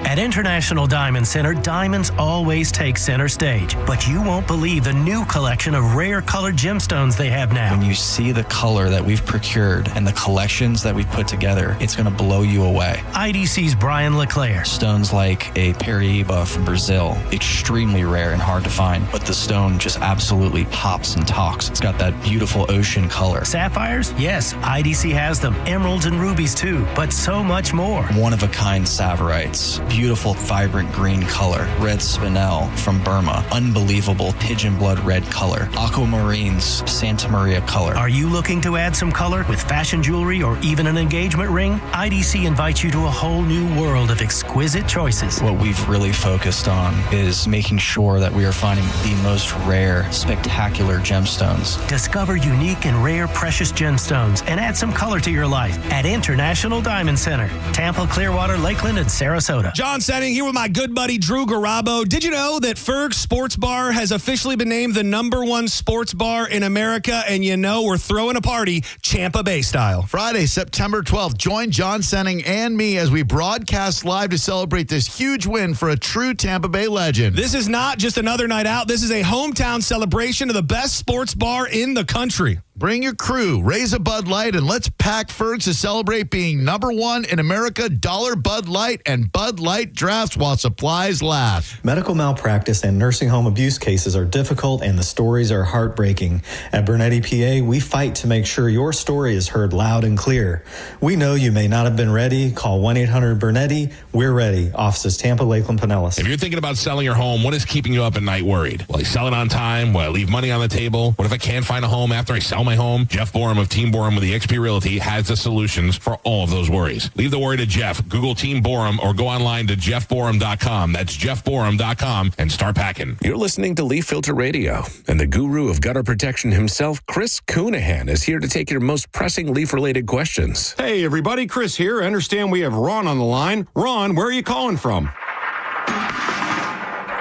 At International Diamond Center, diamonds always take center stage. But you won't believe the new collection of rare colored gemstones they have now. When you see the color that we've procured and the collections that we've put together, it's going to blow you away. IDC's Brian LeClaire. Stones like a Paraíba from Brazil, extremely rare and hard to find, but the stone just absolutely pops and talks. It's got that beautiful ocean color. Sapphires? Yes, IDC has them. Emeralds and rubies too, but so much more. One-of-a-kind Saverites. Beautiful, vibrant green color. Red spinel from Burma. Unbelievable pigeon blood red color. Aquamarines, Santa Maria color. Are you looking to add some color with fashion jewelry or even an engagement ring? IDC invites you to a whole new world of exquisite choices. What we've really focused on is making sure that we are finding the most rare, spectacular gemstones. Discover unique and rare precious gemstones and add some color to your life at International Diamond Center, Tampa, Clearwater, Lakeland, and Sarasota. John Senning here with my good buddy Drew Garabo. Did you know that Ferg Sports Bar has officially been named the #1 sports bar in America? And you know we're throwing a party Tampa Bay style. Friday, September 12th, join John Senning and me as we broadcast live to celebrate this huge win for a true Tampa Bay legend. This is not just another night out. This is a hometown celebration of the best sports bar in the country. Bring your crew, raise a Bud Light, and let's pack Fergs to celebrate being #1 in America. Dollar Bud Light and Bud Light drafts while supplies last. Medical malpractice and nursing home abuse cases are difficult and the stories are heartbreaking. At Bernetti PA, we fight to make sure your story is heard loud and clear. We know you may not have been ready. Call 1-800-BERNETTI. We're ready. Offices Tampa, Lakeland, Pinellas. If you're thinking about selling your home, what is keeping you up at night worried? Will I sell it on time? Will I leave money on the table? What if I can't find a home after I sell my home? Jeff Borum of Team Borum with eXp Realty has the solutions for all of those worries. Leave the worry to Jeff. Google Team Borum or go online to jeffborum.com. That's jeffborum.com and start packing. You're listening to Leaf Filter Radio, and the guru of gutter protection himself, Chris Coonahan, is here to take your most pressing leaf-related questions. Hey, everybody. Chris here. I understand we have Ron on the line. Ron, where are you calling from?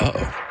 Uh-oh.